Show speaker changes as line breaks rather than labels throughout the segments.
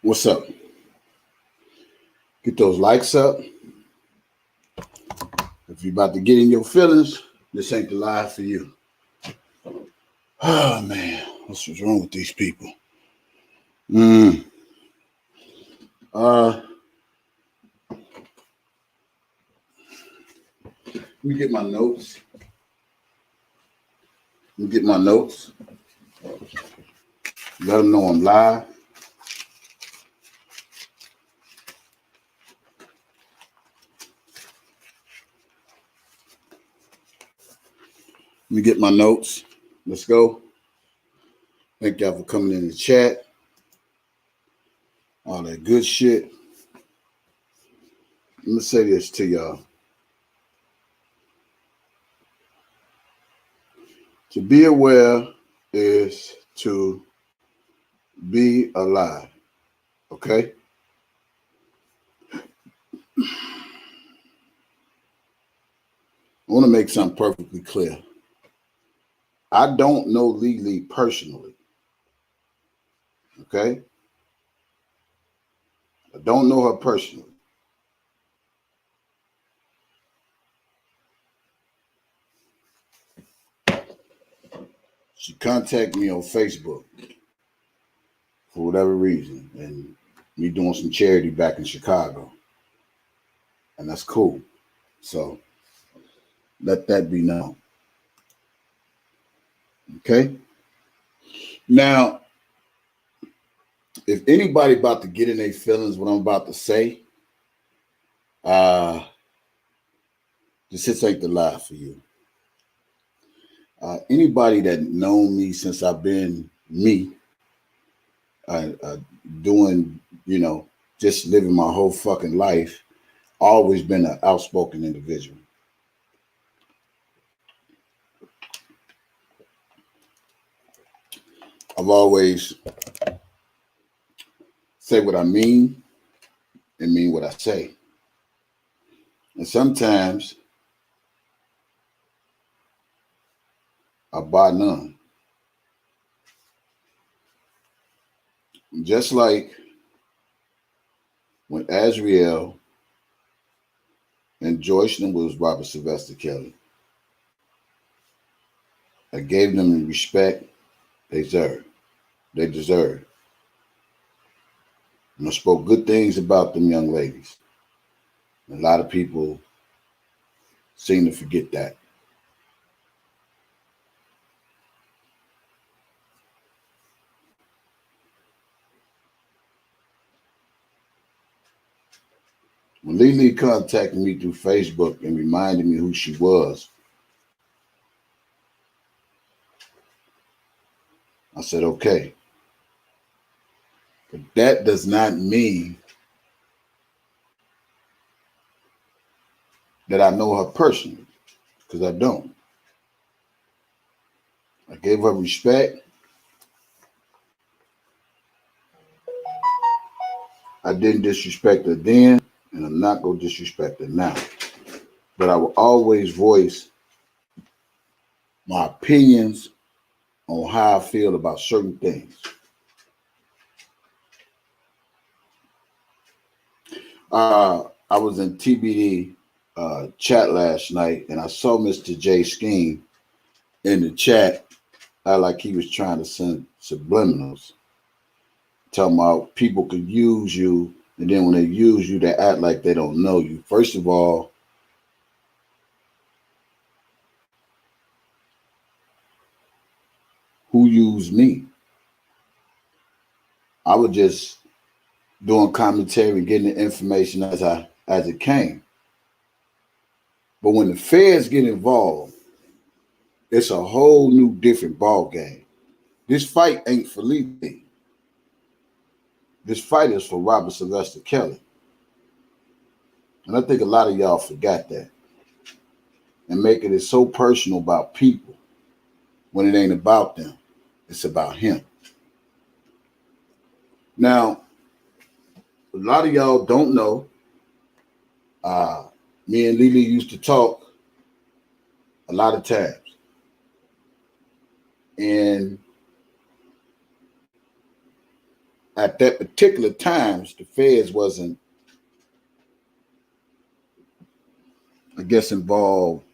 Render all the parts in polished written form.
What's up? Get those likes up. If you're about to get in your feelings, this ain't the live for you. Oh man, what's wrong with these people? Let me get my notes. Let them know I'm live. Let me get my notes. Let's go. Thank y'all for coming in the chat. All that good shit. Let me say this to y'all. To be aware is to be alive. Okay? I want to make something perfectly clear. I don't know LELEE personally. Okay? I don't know her personally. She contacted me on Facebook for whatever reason, and me doing some charity back in Chicago. And that's cool. So let that be known. Okay? Now, if anybody about to get in their feelings what I'm about to say, this ain't the live for you. Anybody that known me since I've been me, doing, just living my whole fucking life, always been an outspoken individual. I've always say what I mean and mean what I say. And sometimes I buy none. Just like when Azriel and Joyceland was Robert Sylvester Kelly, I gave them the respect they deserve. And I spoke good things about them young ladies. A lot of people seem to forget that. When LELEE contacted me through Facebook and reminded me who she was, I said, okay. But that does not mean that I know her personally, because I don't. I gave her respect. I didn't disrespect her then, and I'm not going to disrespect her now. But I will always voice my opinions on how I feel about certain things. I was in TBD chat last night, and I saw Mr. J Scheme in the chat, like he was trying to send subliminals, talking about people could use you, and then when they use you, they act like they don't know you. First of all, who used me? I was just doing commentary, getting the information as it came. But when the feds get involved, it's a whole new different ball game. This fight ain't for LELEE. This fight is for Robert Sylvester Kelly. And I think a lot of y'all forgot that. And making it so personal about people when it ain't about them. It's about him. Now, a lot of y'all don't know, me and LELEE used to talk a lot of times. And at that particular times, the feds wasn't, I guess, involved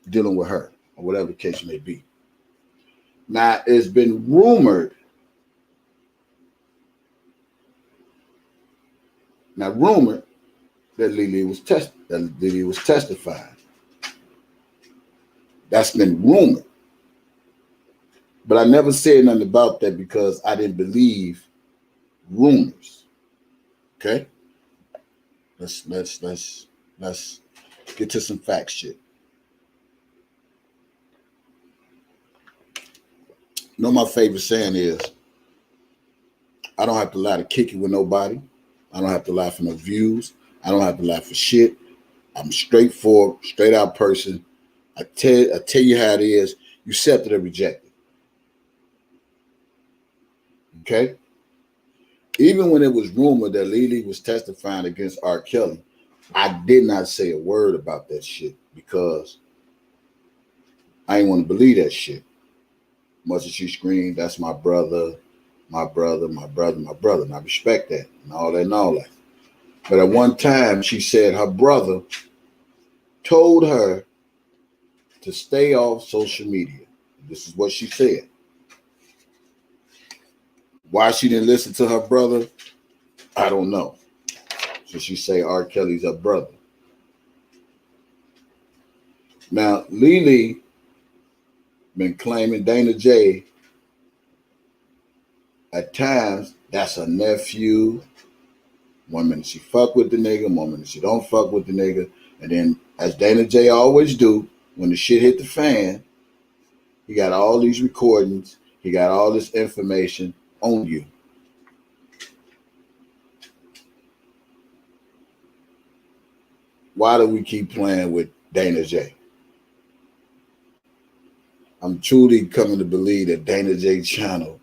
dealing with her or whatever the case may be. Now, it's been rumored. That LELEE was testifying. That's been rumored. But I never said nothing about that because I didn't believe rumors. Okay? Let's get to some fact shit. You know, my favorite saying is, I don't have to lie to kick it with nobody. I don't have to lie for no views. I don't have to lie for shit. I'm straightforward, straight out person. I tell you how it is. You accept it or reject it. Okay? Even when it was rumored that LELEE was testifying against R. Kelly, I did not say a word about that shit because I didn't want to believe that shit. Much as she screamed, that's my brother, my brother, my brother, my brother. And I respect that and all that and all that. But at one time, she said her brother told her to stay off social media. This is what she said. Why she didn't listen to her brother, I don't know. So she say R. Kelly's her brother. Now, LELEE been claiming Dana J at times that's her nephew. One minute she fuck with the nigga, one minute she don't fuck with the nigga. And then, as Dana J always do, when the shit hit the fan, he got all these recordings, he got all this information on you. Why do we keep playing with Dana J? I'm truly coming to believe that Dana J channel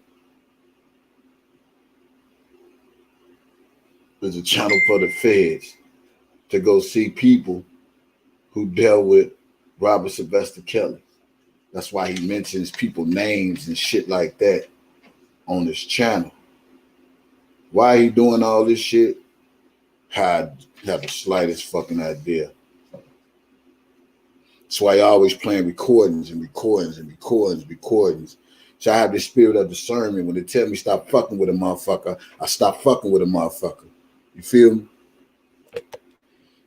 is a channel for the feds to go see people who dealt with Robert Sylvester Kelly. That's why he mentions people names and shit like that on his channel. Why he doing all this shit? I have the slightest fucking idea. That's why I always playing recordings and recordings and recordings and recordings. So I have this spirit of discernment. When they tell me stop fucking with a motherfucker, I stop fucking with a motherfucker. You feel me?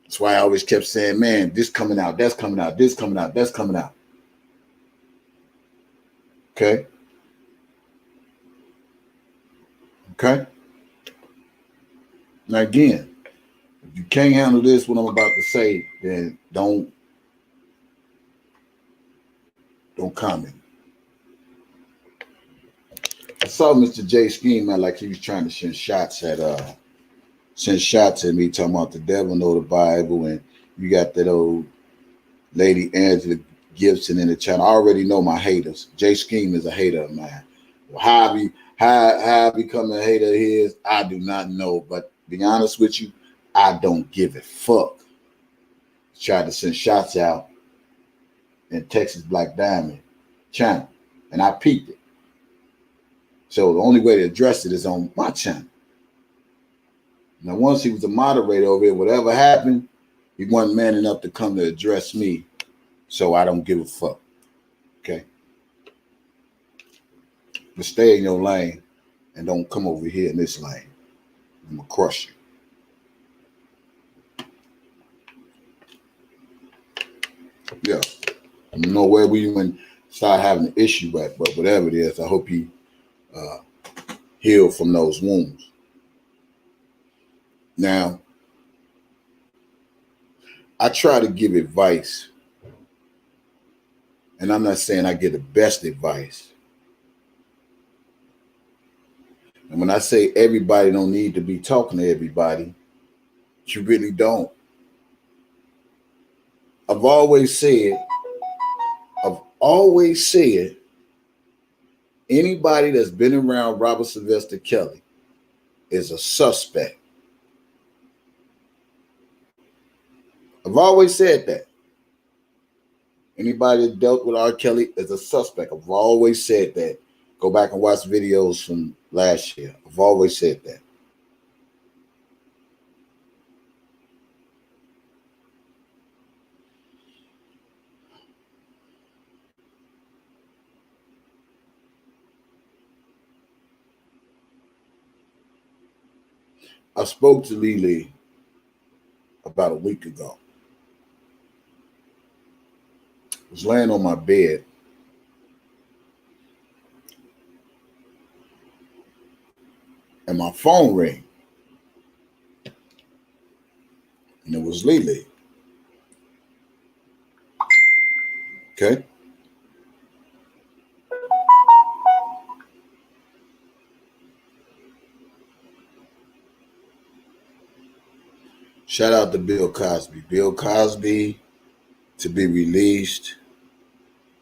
That's why I always kept saying, man, this coming out, that's coming out, this coming out, that's coming out. Okay? Okay? Now again, if you can't handle this, what I'm about to say, then don't comment. I saw Mr. J scheme, man, like he was trying to send shots at me, talking about the devil know the Bible, and you got that old lady Angela Gibson in the channel. I already know my haters. J Scheme is a hater of mine. How I become a hater of his, I do not know. But to be honest with you, I don't give a fuck. Tried to send shots out in Texas Black Diamond channel, and I peeped it. So the only way to address it is on my channel. Now, once he was a moderator over here, whatever happened, he wasn't man enough to come to address me. So I don't give a fuck. Okay? But stay in your lane and don't come over here in this lane. I'm going to crush you. Yeah. I don't know where we even start having an issue at, but whatever it is, I hope he healed from those wounds. Now, I try to give advice, and I'm not saying I give the best advice. And when I say everybody don't need to be talking to everybody, you really don't. I've always said, anybody that's been around Robert Sylvester Kelly is a suspect. I've always said that. Anybody that dealt with R. Kelly is a suspect. I've always said that. Go back and watch videos from last year. I've always said that. I spoke to LELEE about a week ago. I was laying on my bed and my phone rang, and it was LELEE. Okay. Shout out to Bill Cosby. Bill Cosby to be released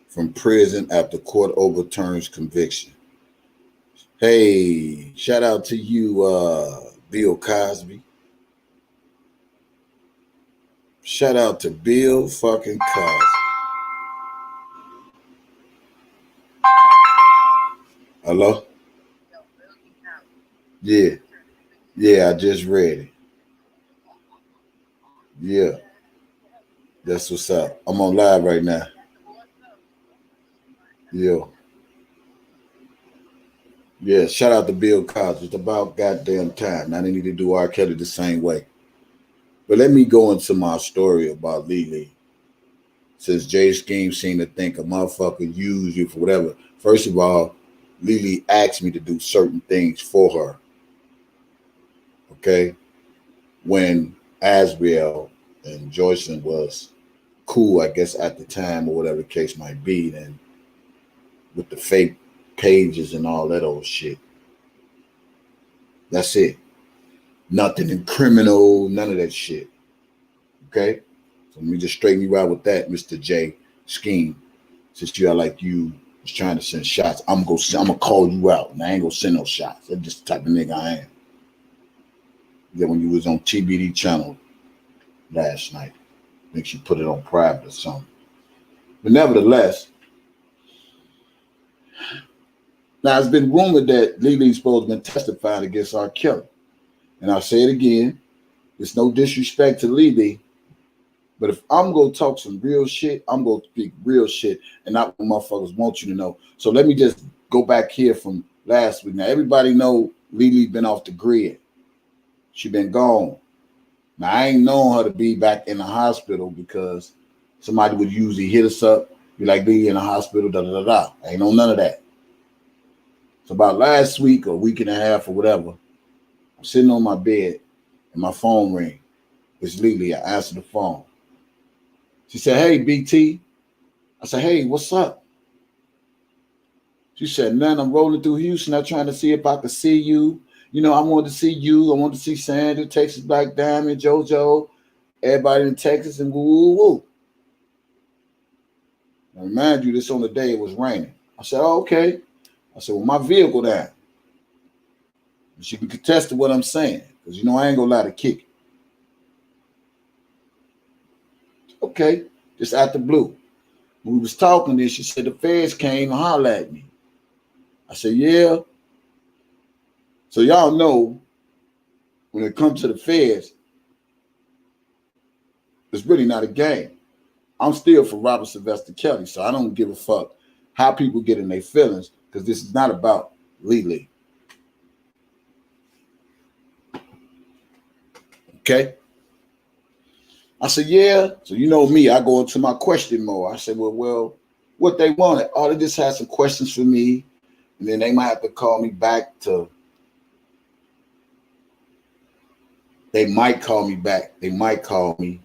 from prison after court overturns conviction. Hey, shout out to you, Bill Cosby. Shout out to Bill fucking Cosby. Hello? Yeah. Yeah, I just read it. Yeah. That's what's up. I'm on live right now. Yeah. Yeah, shout out to Bill Cosby. It's about goddamn time. Now they need to do R. Kelly the same way. But let me go into my story about LELEE. Since Jay Scheme seemed to think a motherfucker use you for whatever. First of all, LELEE asked me to do certain things for her. Okay? When Asriel and Joyson was cool, I guess, at the time or whatever the case might be, then with the fake pages and all that old shit. That's it. Nothing incriminal, none of that shit. Okay? So let me just straighten you out with that, Mr. J Scheme. Since you are like you was trying to send shots, I'm gonna call you out, and I ain't gonna send no shots. That's just the type of nigga I am. Yeah, when you was on TBD channel last night, I think she put it on private or something. But nevertheless, now it's been rumored that LELEE's supposed to have been testifying against R. Kelly. And I'll say it again, it's no disrespect to LELEE, but if I'm going to talk some real shit, I'm going to speak real shit and not what motherfuckers want you to know. So let me just go back here from last week. Now, everybody know LELEE been off the grid. She been gone. Now, I ain't known her to be back in the hospital because somebody would usually hit us up, be like, LELEE in the hospital, da-da-da-da. I ain't know none of that. So about last week or week and a half or whatever, I'm sitting on my bed and my phone rang. It's LELEE. I answered the phone. She said, hey, BT. I said, hey, what's up? She said, man, I'm rolling through Houston. I'm trying to see if I could see you. You know, I wanted to see you. I wanted to see Sandra, Texas Black Diamond, JoJo, everybody in Texas, and woo-woo-woo. I remind you, this on the day it was raining. I said, oh, okay. I said, well, my vehicle down. She can contest to what I'm saying, because, you know, I ain't going to lie to kick it. Okay, just out the blue. When we was talking this, she said the feds came and hollered at me. I said, yeah. So y'all know when it comes to the feds, it's really not a game. I'm still for Robert Sylvester Kelly, so I don't give a fuck how people get in their feelings, because this is not about LELEE. Okay? I said, yeah. So you know me, I go into my question mode. I said, well, what they wanted. Oh, they just had some questions for me. And then they might have to call me back to, they might call me back. They might call me,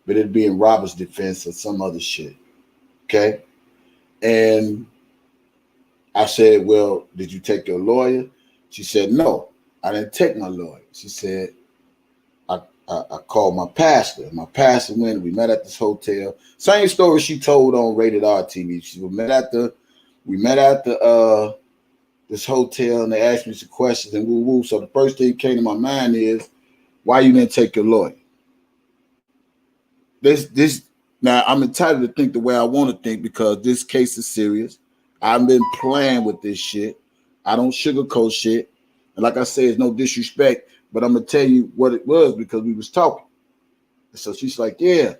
but it'd be in Robert's defense or some other shit. Okay? And I said, well, did you take your lawyer? She said, no, I didn't take my lawyer. She said, I called my pastor. My pastor went, we met at this hotel. Same story she told on Rated R TV. We met at this hotel, and they asked me some questions and woo-woo. So the first thing that came to my mind is, why you didn't take your lawyer? Now I'm entitled to think the way I want to think, because this case is serious. I've been playing with this shit. I don't sugarcoat shit. And like I said, it's no disrespect, but I'm gonna tell you what it was, because we was talking. So she's like, yeah,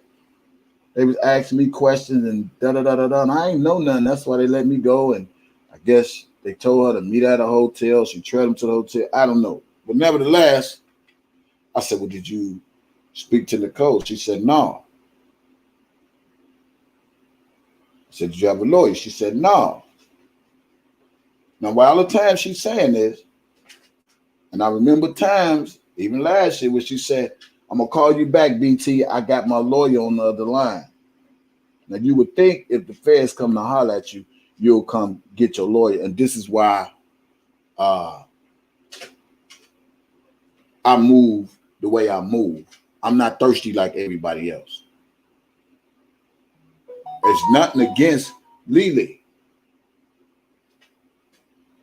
they was asking me questions and da-da-da-da-da, and I ain't know nothing. That's why they let me go. And I guess they told her to meet at a hotel. She trailed them to the hotel. I don't know. But nevertheless, I said, well, did you speak to Nicole? She said, no. I said, did you have a lawyer? She said, no. Now, while the time she's saying this, and I remember times, even last year, when she said, I'm going to call you back, BT. I got my lawyer on the other line. Now, you would think if the feds come to holler at you, you'll come get your lawyer. And this is why I move the way I move. I'm not thirsty like everybody else. It's nothing against LELEE.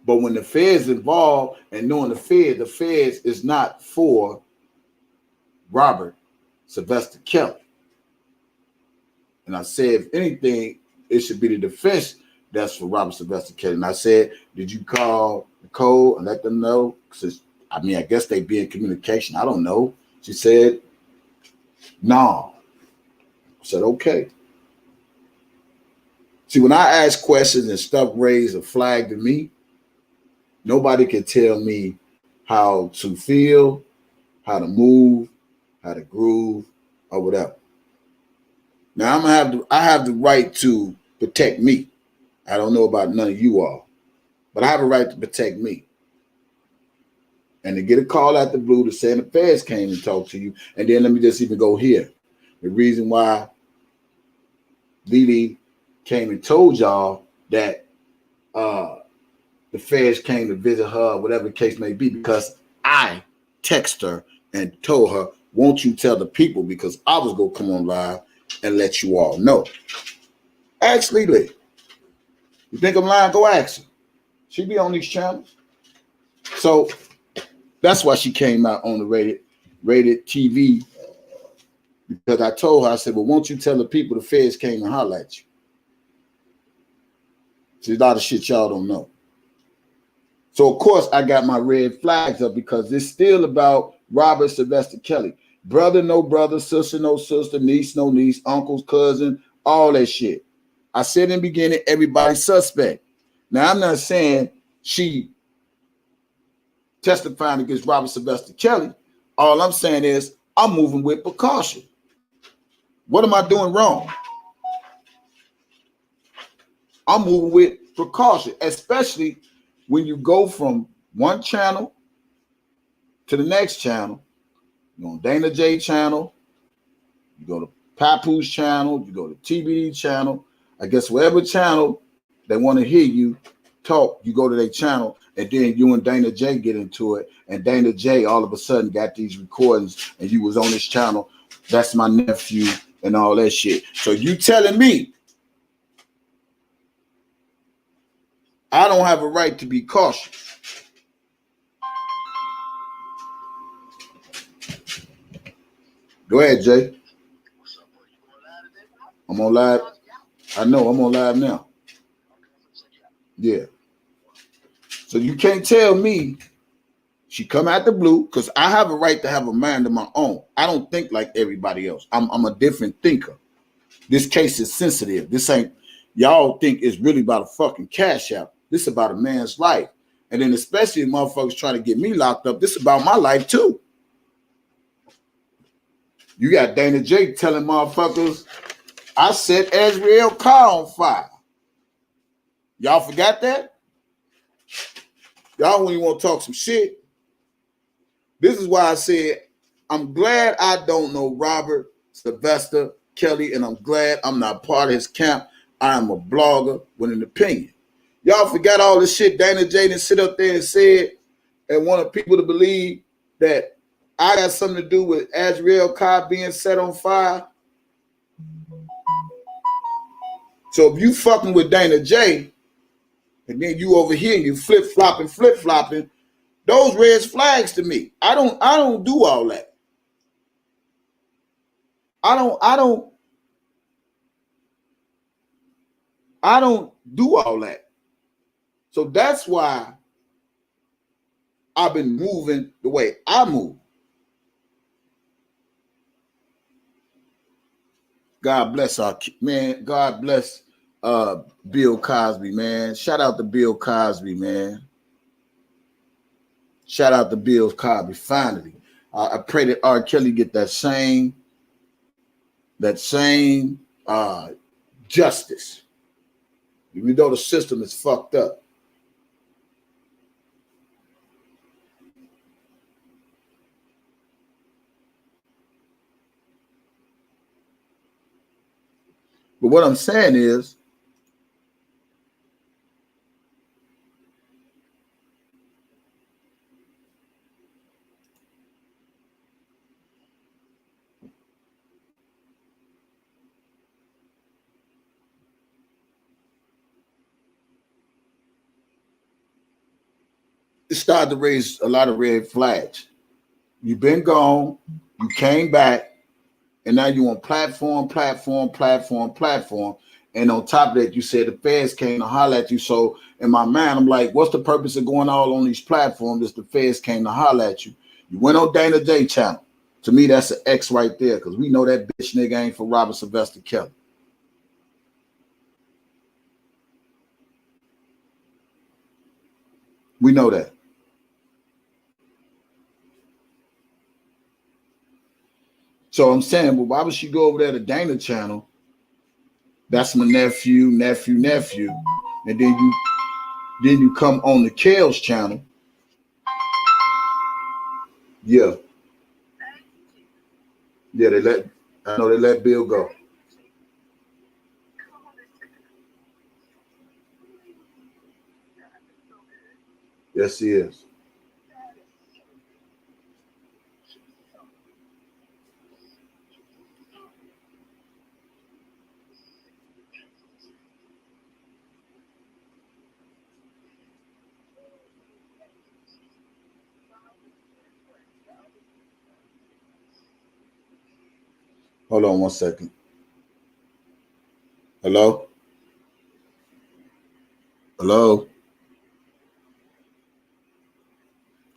But when the feds involved and knowing the feds is not for Robert Sylvester Kelly. And I said, if anything, it should be the defense that's for Robert Sylvester Kelly. And I said, did you call Nicole and let them know? I mean, I guess they be in communication. I don't know. She said, no. I said, okay. See, when I ask questions and stuff raised a flag to me, nobody can tell me how to feel, how to move, how to groove, or whatever. Now I have the right to protect me. I don't know about none of you all, but I have a right to protect me. And to get a call out the blue to say the feds came and talked to you, and then let me just even go here. The reason why LELEE came and told y'all that the feds came to visit her, whatever the case may be, because I text her and told her, won't you tell the people, because I was going to come on live and let you all know. Ask LELEE. You think I'm lying? Go ask her. She be on these channels. So that's why she came out on the rated TV, because I told her, I said, well, won't you tell the people the feds came and holler at you? There's a lot of shit y'all don't know. So, of course, I got my red flags up because it's still about Robert Sylvester Kelly. Brother, no brother, sister, no sister, niece, no niece, uncles, cousin, all that shit. I said in the beginning, everybody's suspect. Now, I'm not saying she testifying against Robert Sylvester Kelly. All I'm saying is I'm moving with precaution. What am I doing wrong? I'm moving with precaution, especially when you go from one channel to the next channel. You go on Dana J channel, you go to Papoose channel, you go to TBD channel. I guess whatever channel they want to hear you talk, you go to their channel, and then you and Dana J get into it. And Dana J all of a sudden got these recordings, and you was on this channel. That's my nephew and all that shit. So you telling me I don't have a right to be cautious? Go ahead, Jay. I'm on live. I know I'm on live now. Yeah. So you can't tell me she come out the blue, because I have a right to have a mind of my own. I don't think like everybody else. I'm a different thinker. This case is sensitive. This ain't, y'all think it's really about a fucking cash out. This is about a man's life. And then especially if motherfuckers trying to get me locked up, this is about my life too. You got Dana J telling motherfuckers, I set Azrael car on fire. Y'all forgot that? Y'all when you want to talk some shit. This is why I said, I'm glad I don't know Robert Sylvester Kelly, and I'm glad I'm not part of his camp. I am a blogger with an opinion. Y'all forgot all the shit Dana J didn't sit up there and said and wanted people to believe that I got something to do with Azrael car being set on fire. So if you fucking with Dana J, and then you over here and you flip-flopping, those red flags to me. I don't do all that. I don't do all that. So that's why I've been moving the way I move. God bless our man. God bless Bill Cosby, man. Shout out to Bill Cosby, man. Shout out to Bill Cosby. Finally, I pray that R. Kelly get that same justice. Even though the system is fucked up. But what I'm saying is, it started to raise a lot of red flags. You've been gone, you came back, and now you on platform. And on top of that, you said the feds came to holler at you. So in my mind, I'm like, what's the purpose of going all on these platforms if the feds came to holler at you? You went on Dana J channel. To me, that's an X right there, because we know that bitch nigga ain't for Robert Sylvester Kelly. We know that. So I'm saying, well, why would she go over there to Dana channel? That's my nephew. And then you come on the Kale's channel. Yeah. Yeah, I know they let Bill go. Yes, he is. Hold on 1 second. Hello? Hello?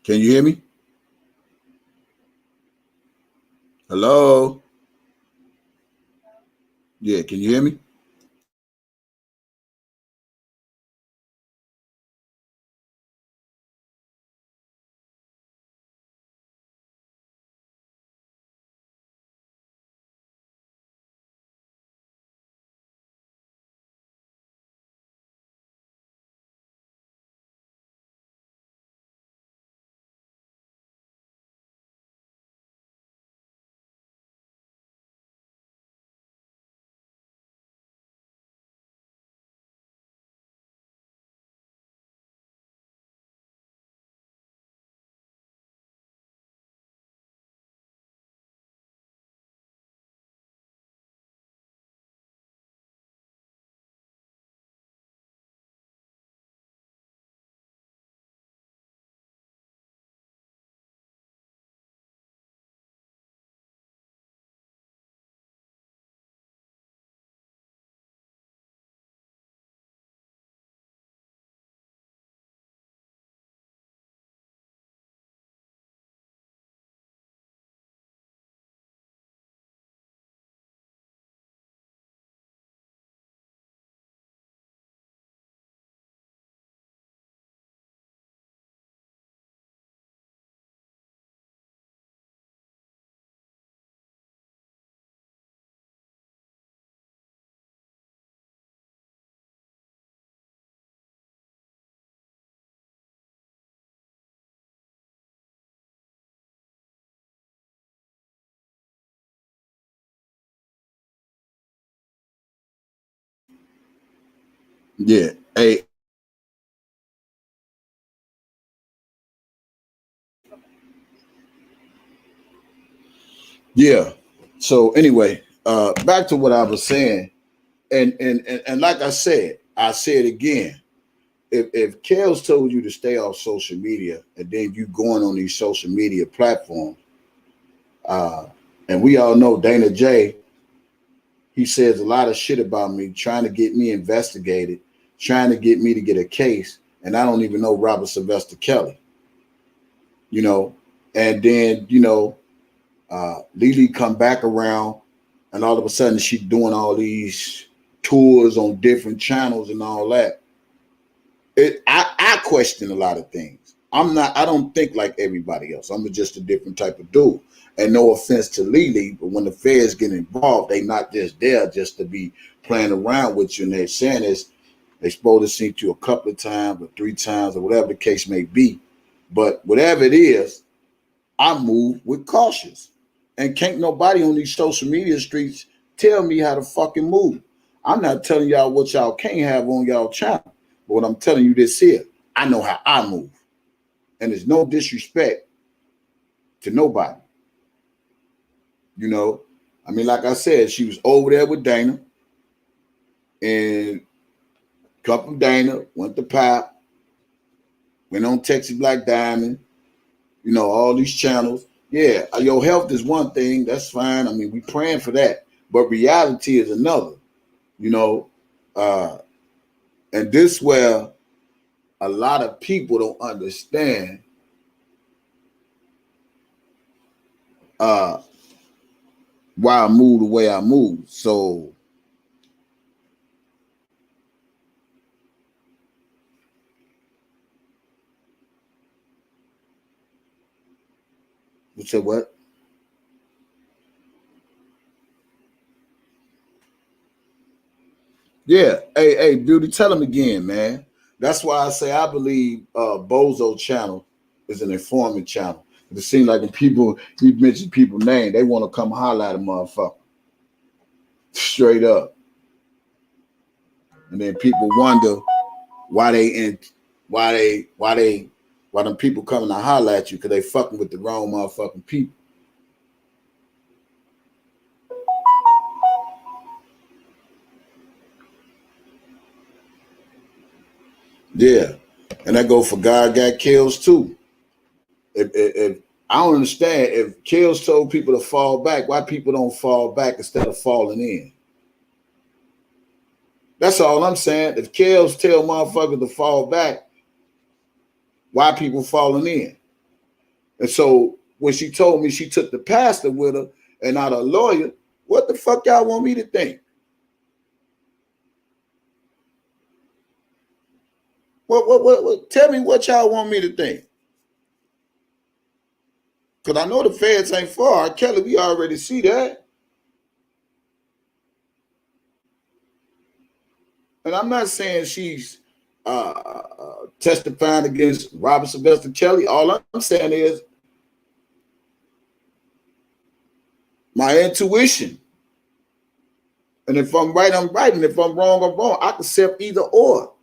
Can you hear me? Hello? Yeah, can you hear me? Yeah. Hey. Yeah. So anyway, back to what I was saying. And like I say it again. If Kels told you to stay off social media and then you going on these social media platforms, and we all know Dana J, he says a lot of shit about me, trying to get me investigated, trying to get me to get a case, and I don't even know Robert Sylvester Kelly, you know. And then, LELEE come back around, and all of a sudden she's doing all these tours on different channels and all that. I question a lot of things. I don't think like everybody else. I'm just a different type of dude. And no offense to LELEE, but when the feds get involved, they not just there just to be playing around with you. And they're saying is they supposed to see you a couple of times or 3 times or whatever the case may be. But whatever it is, I move with cautious. And can't nobody on these social media streets tell me how to fucking move. I'm not telling y'all what y'all can't have on y'all channel. But what I'm telling you this here, I know how I move. And there's no disrespect to nobody. You know, I mean, like I said, she was over there with Dana and come from Dana, went to Pop, went on Texas Black Diamond, you know, all these channels. Yeah, your health is one thing. That's fine. I mean, we praying for that. But reality is another, you know. And this where a lot of people don't understand why I move the way I move. So you said what? Yeah. Hey, Beauty, tell him again, man. That's why I say I believe Bozo channel is an informant channel. It seems like when people, he mentions people's name, they want to come holler at a motherfucker. Straight up. And then people wonder why them people coming to holler at you because they fucking with the wrong motherfucking people. Yeah. And that go for God got kills too. If I don't understand, if kills told people to fall back, why people don't fall back instead of falling in? That's all I'm saying. If kills tell motherfuckers to fall back, why people falling in? And so when she told me she took the pastor with her and not a lawyer, what the fuck y'all want me to think? What tell me what y'all want me to think. Because I know the feds ain't far. Kelly, we already see that. And I'm not saying she's testifying against Robert Sylvester Kelly. All I'm saying is my intuition. And if I'm right, I'm right. And if I'm wrong, I'm wrong. I can accept either or.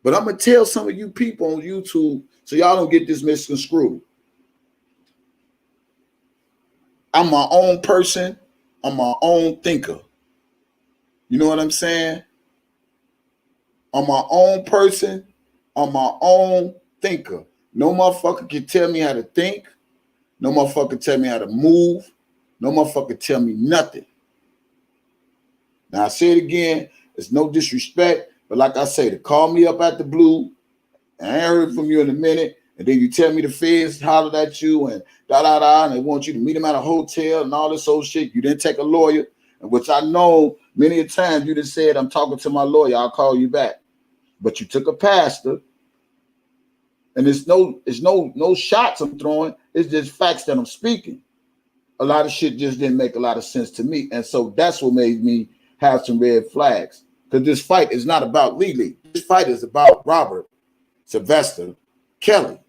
But I'm going to tell some of you people on YouTube so y'all don't get this misconstrued. I'm my own person. I'm my own thinker. You know what I'm saying? I'm my own person. I'm my own thinker. No motherfucker can tell me how to think. No motherfucker tell me how to move. No motherfucker tell me nothing. Now I say it again, it's no disrespect, but like I say, to call me up at the blue, and I ain't heard from you in a minute, and then you tell me the feds hollered at you and and they want you to meet them at a hotel and all this old shit. You didn't take a lawyer, and which I know many a times you just said, I'm talking to my lawyer, I'll call you back. But you took a pastor, and it's no shots I'm throwing, it's just facts that I'm speaking. A lot of shit just didn't make a lot of sense to me. And so that's what made me have some red flags. Because this fight is not about LELEE. This fight is about Robert Sylvester Kelly.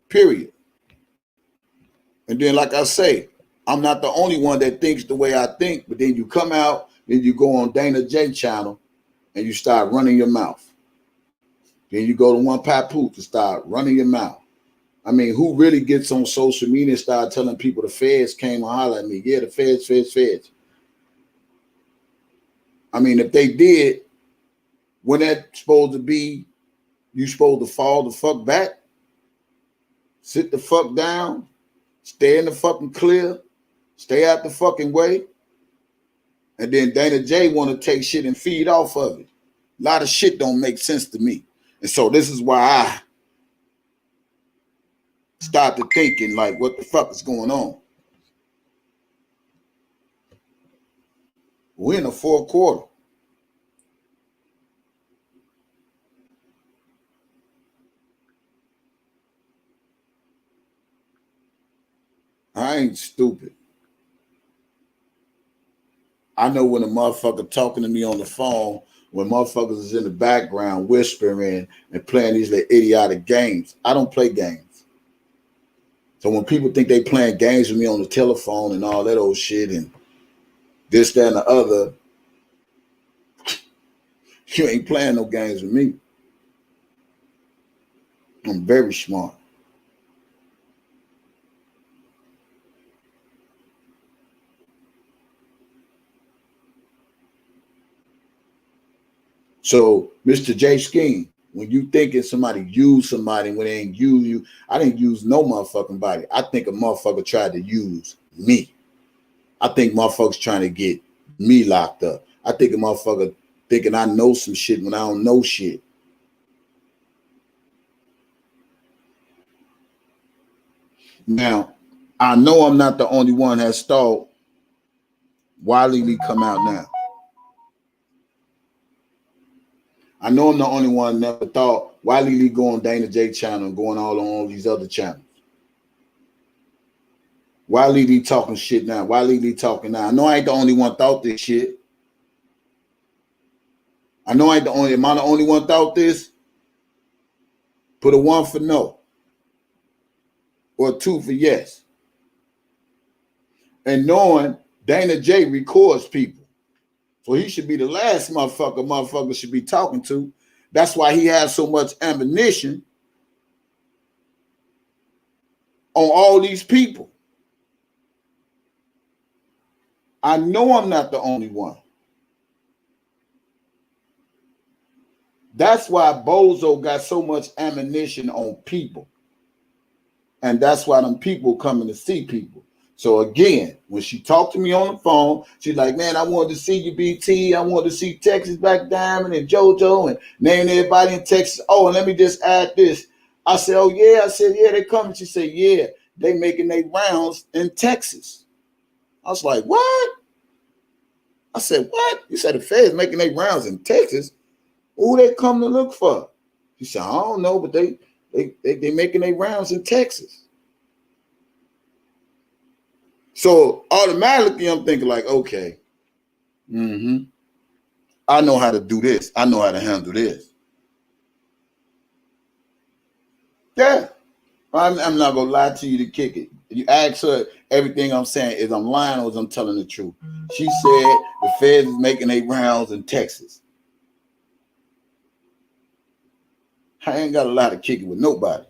Period. And then, like I say, I'm not the only one that thinks the way I think, but then you come out, then you go on Dana J channel and you start running your mouth. Then you go to one Papoose to start running your mouth. I mean, who really gets on social media and start telling people the feds came and holler at me? Yeah, the feds. I mean, if they did, when that's supposed to be, you supposed to fall the fuck back, sit the fuck down, stay in the fucking clear, stay out the fucking way. And then Dana J want to take shit and feed off of it. A lot of shit don't make sense to me. And so this is why I started thinking like, what the fuck is going on? We're in the fourth quarter. I ain't stupid. I know when a motherfucker talking to me on the phone, when motherfuckers is in the background whispering and playing these little idiotic games. I don't play games. So when people think they playing games with me on the telephone and all that old shit and this, that, and the other, you ain't playing no games with me. I'm very smart. So, Mr. J Scheme, when you thinking somebody used somebody when they ain't use you, I didn't use no motherfucking body. I think a motherfucker tried to use me. I think motherfuckers trying to get me locked up. I think a motherfucker thinking I know some shit when I don't know shit. Now, I know I'm not the only one that thought why LELEE come out now. I know I'm the only one that never thought why LELEE go on Dana J channel and going all these other channels. Why LELEE talking shit now? Why LELEE talking now? I know I ain't the only one thought this shit. I know I ain't the only. Am I the only one thought this? Put a 1 for no. Or a 2 for yes. And knowing Dana J records people. So he should be the last motherfucker should be talking to. That's why he has so much ammunition on all these people. I know I'm not the only one. That's why Bozo got so much ammunition on people. And that's why them people coming to see people. So again, when she talked to me on the phone, she's like, man, I wanted to see you, BT. I wanted to see Texas Black Diamond and JoJo and name everybody in Texas. Oh, and let me just add this. I said, oh, yeah. I said, yeah, they coming. She said, yeah, they making their rounds in Texas. I was like, what? I said, what? You said the Feds making their rounds in Texas? Who they come to look for? She said, I don't know, but they making their rounds in Texas. So automatically I'm thinking like, okay, I know how to do this. I know how to handle this. Yeah. I'm not going to lie to you to kick it. You ask her, everything I'm saying is I'm lying or is I'm telling the truth. She said the Feds is making their rounds in Texas. I ain't got a lot of kick it with nobody.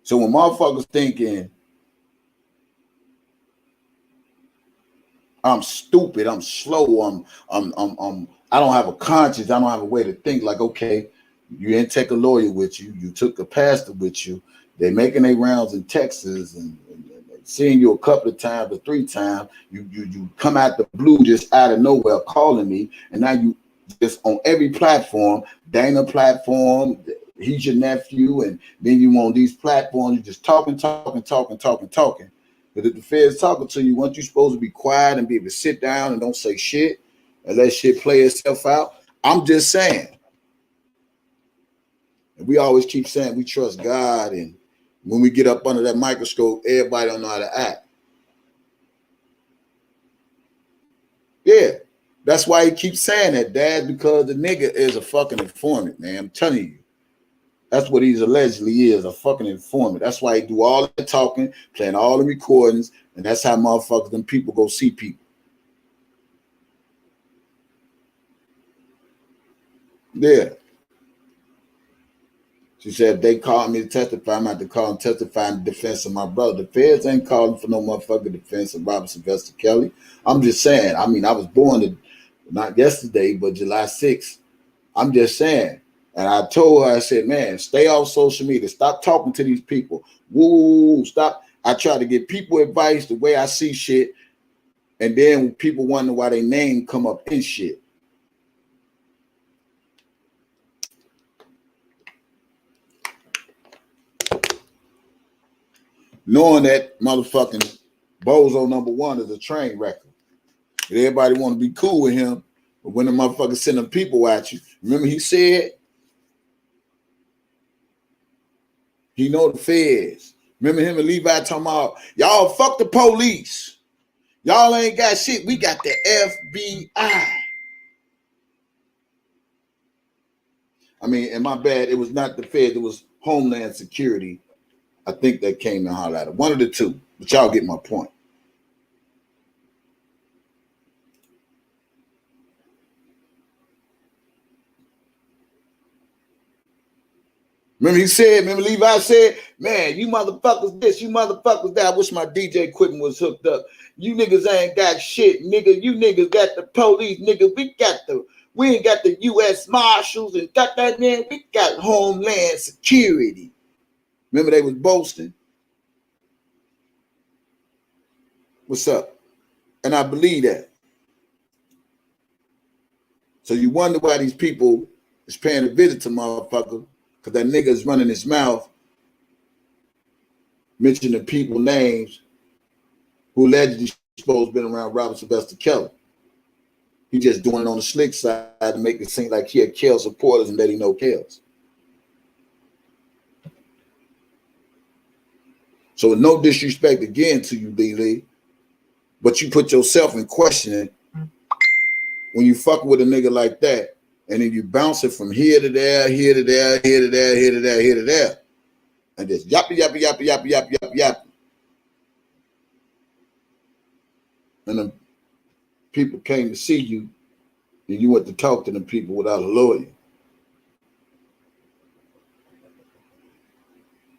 So when motherfuckers thinking I'm stupid, I'm slow, I don't have a conscience, I don't have a way to think like, okay, you didn't take a lawyer with you, you took a pastor with you, they're making their rounds in Texas and seeing you a couple of times or 3 times, you come out the blue just out of nowhere calling me, and now you just on every platform, Dana platform, he's your nephew, and then you on these platforms, you just talking. But if the Feds talking to you, once you're supposed to be quiet and be able to sit down and don't say shit and let shit play itself out. I'm just saying. And we always keep saying we trust God, and when we get up under that microscope, everybody don't know how to act. Yeah, that's why he keeps saying that, Dad, because the nigga is a fucking informant, man. I'm telling you. That's what he's allegedly is, a fucking informant. That's why he do all the talking, playing all the recordings, and that's how motherfuckers, them people go see people. Yeah. She said, if they call me to testify, I'm going to have to call and testify in defense of my brother. The Feds ain't calling for no motherfucking defense of Robert Sylvester Kelly. I'm just saying. I mean, I was born not yesterday, but July 6th. I'm just saying. And I told her, I said, man, stay off social media. Stop talking to these people. Woo, stop. I try to give people advice the way I see shit. And then people wonder why their name come up in shit. Knowing that motherfucking Bozo #1 is a train wrecker. And everybody want to be cool with him. But when the motherfucker send them people at you, remember he said, he know the Feds. Remember him and Levi talking about, y'all fuck the police. Y'all ain't got shit. We got the FBI. I mean, and my bad, it was not the Fed, it was Homeland Security. I think that came to holler at it. One of the two, but y'all get my point. Remember Levi said, man, you motherfuckers this, you motherfuckers that. I wish my DJ equipment was hooked up. You niggas ain't got shit, nigga. You niggas got the police, nigga. We ain't got the U.S. Marshals and got that, man. We got Homeland Security. Remember they was boasting? What's up? And I believe that. So you wonder why these people is paying a visit to motherfucker, because that nigga is running his mouth, mentioning people names who allegedly supposed to been around Robert Sylvester Kelly. He just doing it on the slick side to make it seem like he had Kel supporters and that he know Kels. So no disrespect again to you, LELEE, but you put yourself in questioning when you fuck with a nigga like that, and then you bounce it from here to there, here to there, here to there, here to there, here to there, and just yappy, yappy, yappy, yappy, yappy, yappy, yappy. And then people came to see you, and you went to talk to them people without a lawyer.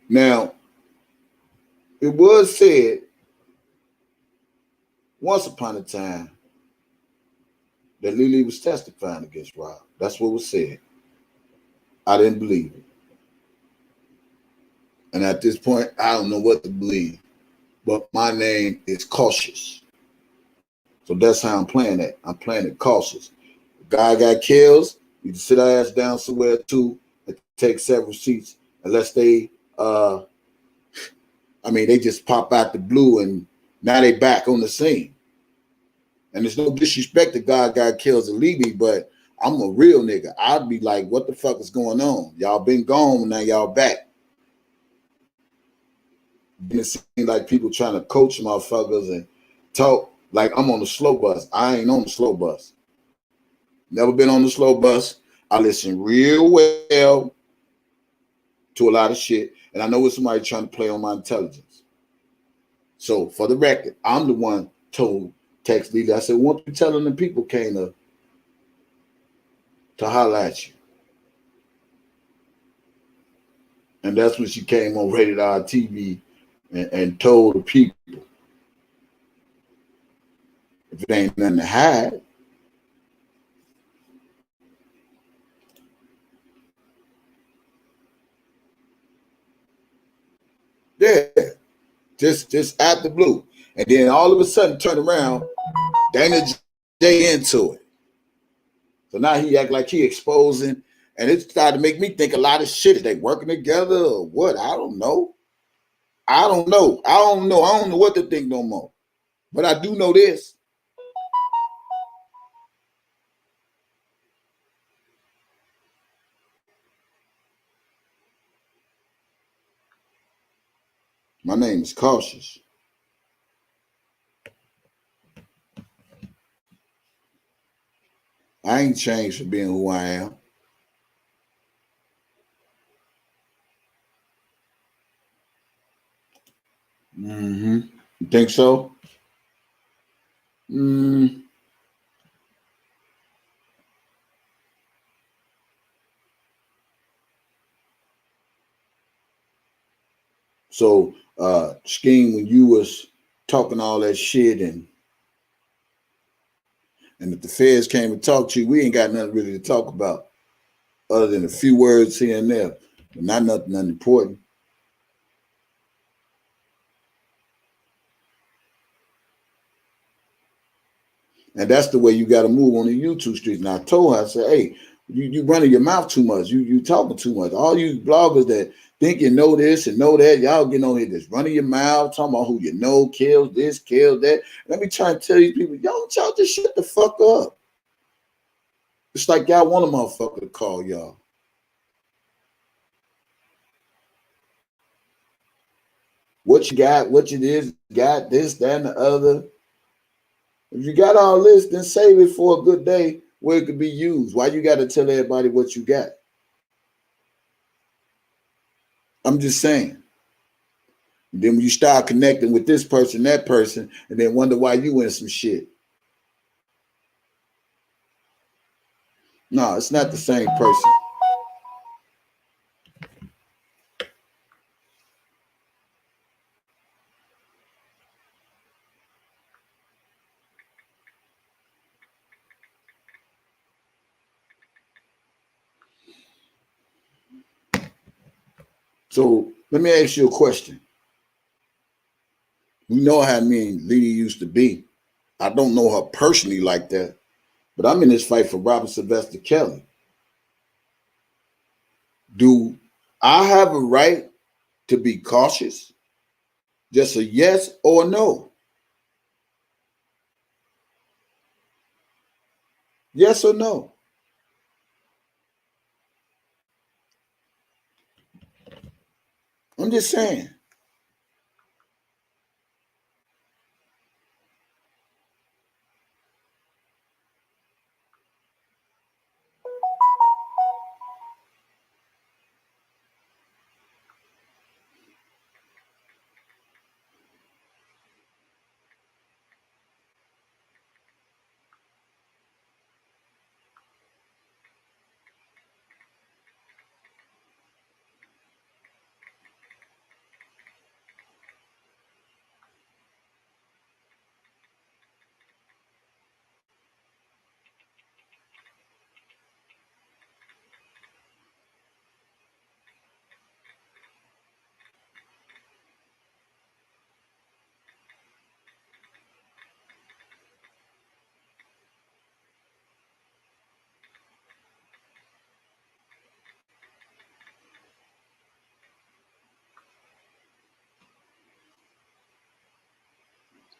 Now, it was said once upon a time that LELEE was testifying against Rob. That's what was said. I didn't believe it. And at this point, I don't know what to believe. But my name is Cautious. So that's how I'm playing it. I'm playing it cautious. The guy got kills, you can sit our ass down somewhere too and take several seats unless they they just pop out the blue and now they back on the scene. And there's no disrespect to God got kills and LELEE, but I'm a real nigga. I'd be like, what the fuck is going on? Y'all been gone, now y'all back. It seems like people trying to coach motherfuckers and talk like I'm on the slow bus. I ain't on the slow bus. Never been on the slow bus. I listen real well to a lot of shit, and I know it's somebody trying to play on my intelligence. So for the record, I'm the one told text LELEE. I said, what you telling the people came to holler at you? And that's when she came on Rated R TV and told the people, if it ain't nothing to hide, yeah, just out the blue. And then all of a sudden turn around, Dana J into it. So now he act like he exposing, and it started to make me think a lot of shit. Is they working together or what? I don't know. I don't know what to think no more. But I do know this. My name is Cautious. I ain't changed for being who I am. Mm-hmm. You think so? So, Scheme, when you was talking all that shit and if the feds came and talked to you, we ain't got nothing really to talk about other than a few words here and there, but not nothing important. And that's the way you got to move on the YouTube streets. And I told her, I said, hey, you running your mouth too much. You talking too much. All you bloggers that think you know this and know that, y'all getting on here just running your mouth, talking about who you know kills this, kills that. Let me try and tell these people, y'all just shut the fuck up. It's like y'all want a motherfucker to call y'all. what you got, what it is, got this, that, and the other. If you got all this, then save it for a good day where it could be used. Why you got to tell everybody what you got? I'm just saying. And then when you start connecting with this person, that person, and then wonder why you in some shit. No, it's not the same person. So let me ask you a question. You know how me and LELEE used to be. I don't know her personally like that, but I'm in this fight for Robert Sylvester Kelly. Do I have a right to be cautious? Just a yes or a no? Yes or no? I'm just saying.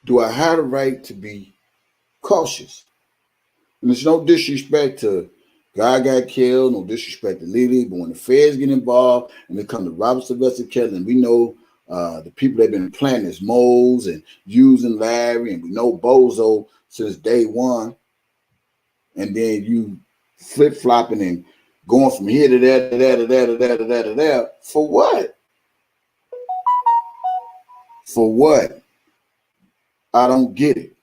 Do I have a right to be cautious? And there's no disrespect to guy got killed, no disrespect to LELEE, but when the feds get involved and they come to Robert Sylvester Kelly, and we know the people that have been planting his moles and using Larry, and we know Bozo since day one, and then you flip-flopping and going from here to there, to there, to there, to there, to there, to there, for what? For what? I don't get it.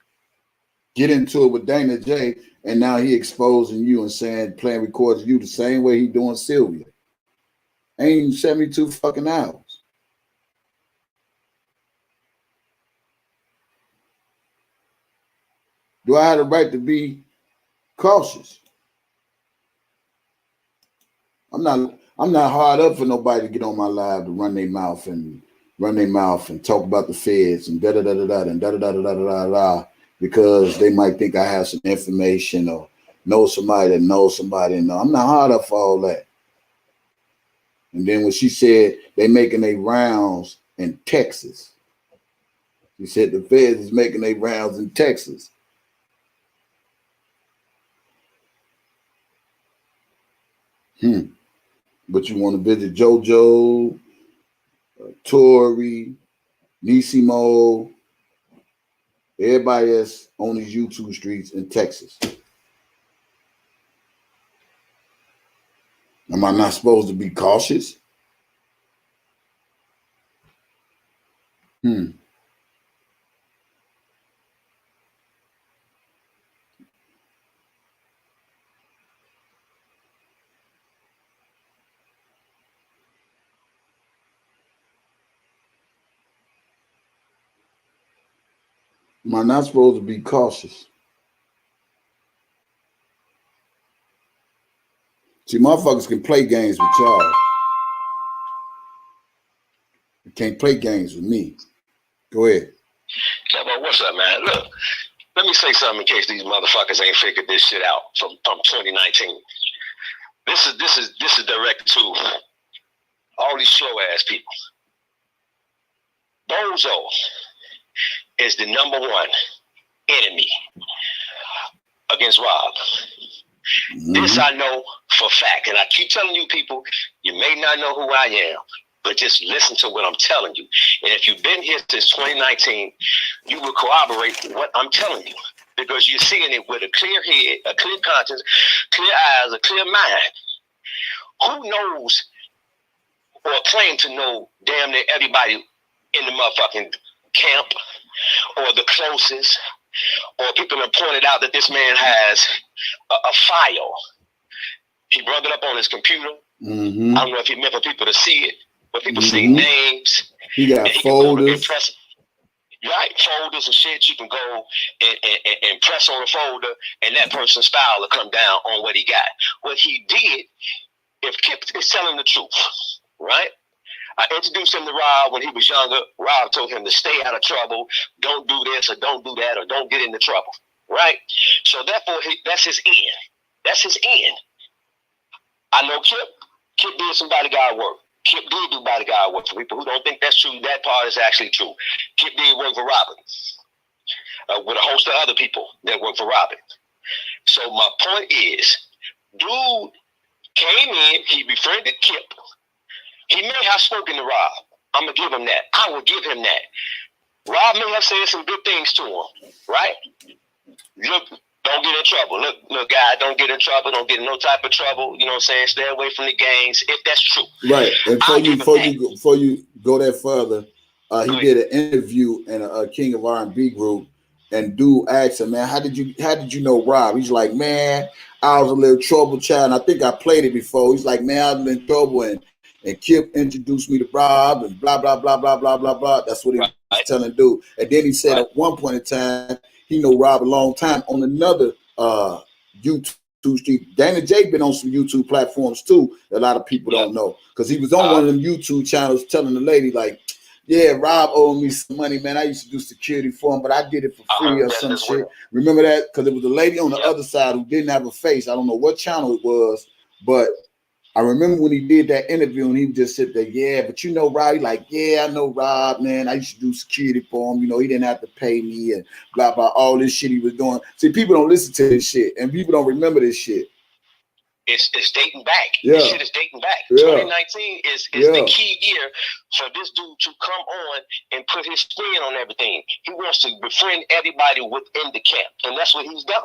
Get into it with Dana J, and now he exposing you and saying, playing records of you the same way he doing Sylvia. Ain't even 72 fucking hours. Do I have the right to be cautious? I'm not hard up for nobody to get on my live to run their mouth and talk about the feds and da da da da da and da da da da da da da, because they might think I have some information or know somebody that knows somebody. No, I'm not hard up for all that. And then when she said they making their rounds in Texas, she said the feds is making their rounds in Texas. But you want to visit JoJo, Tory, Nisimo, everybody that's on these YouTube streets in Texas. Am I not supposed to be cautious? Am I not supposed to be cautious? See, motherfuckers can play games with y'all. They can't play games with me. Go ahead.
Yeah, but what's up, man? Look, let me say something in case these motherfuckers ain't figured this shit out from 2019. This is directed to all these slow ass people. Bozo is the number one enemy against Rob. This I know for fact, and I keep telling you people, you may not know who I am, but just listen to what I'm telling you. And if you've been here since 2019, you will corroborate what I'm telling you, because you're seeing it with a clear head, a clear conscience, clear eyes, a clear mind. Who knows or claim to know damn near everybody in the motherfucking camp, or the closest, or people have pointed out that this man has a file. He brought it up on his computer. I don't know if he meant for people to see it, but people see names.
He got folders.
Right, folders and shit. You can go and press on a folder, and that person's file will come down on what he got. What he did, if Kip is telling the truth, right? I introduced him to Rob when he was younger. Rob told him to stay out of trouble. Don't do this or don't do that or don't get into trouble, right? So therefore, that's his end. That's his end. I know Kip. Kip did some bodyguard work. Kip did do bodyguard work. For people who don't think that's true, that part is actually true. Kip did work for Robin, with a host of other people that work for Robin. So my point is, dude came in, he befriended Kip. He may have spoken to Rob. I'm going to give him that. I will give him that. Rob may have said some good things to him, right? Look, don't get in trouble. Look, guy, don't get in trouble. Don't get in no type of trouble. You know what I'm saying? Stay away from the gangs, if that's true.
Right. And before you go that further, he did an interview in a King of R&B group, and dude asked him, man, how did you know Rob? He's like, man, I was a little trouble child. And I think I played it before. He's like, man, I was in trouble, and Kip introduced me to Rob, and blah, blah, blah, blah, blah, blah, blah. That's what he was telling dude. And then he said at one point in time, he know Rob a long time on another YouTube street. Dana J been on some YouTube platforms too. A lot of people don't know, because he was on one of them YouTube channels telling the lady like, yeah, Rob owed me some money, man. I used to do security for him, but I did it for free or some shit. Remember that? Because it was a lady on the other side who didn't have a face. I don't know what channel it was, but I remember when he did that interview and he just sit there, yeah, but you know Rob, he like, yeah, I know Rob, man. I used to do security for him. You know, he didn't have to pay me and blah, blah, all this shit he was doing. See, people don't listen to this shit, and people don't remember this shit.
It's dating back. This shit is dating back. 2019 is the key year for this dude to come on and put his spin on everything. He wants to befriend everybody within the camp, and that's what he's done.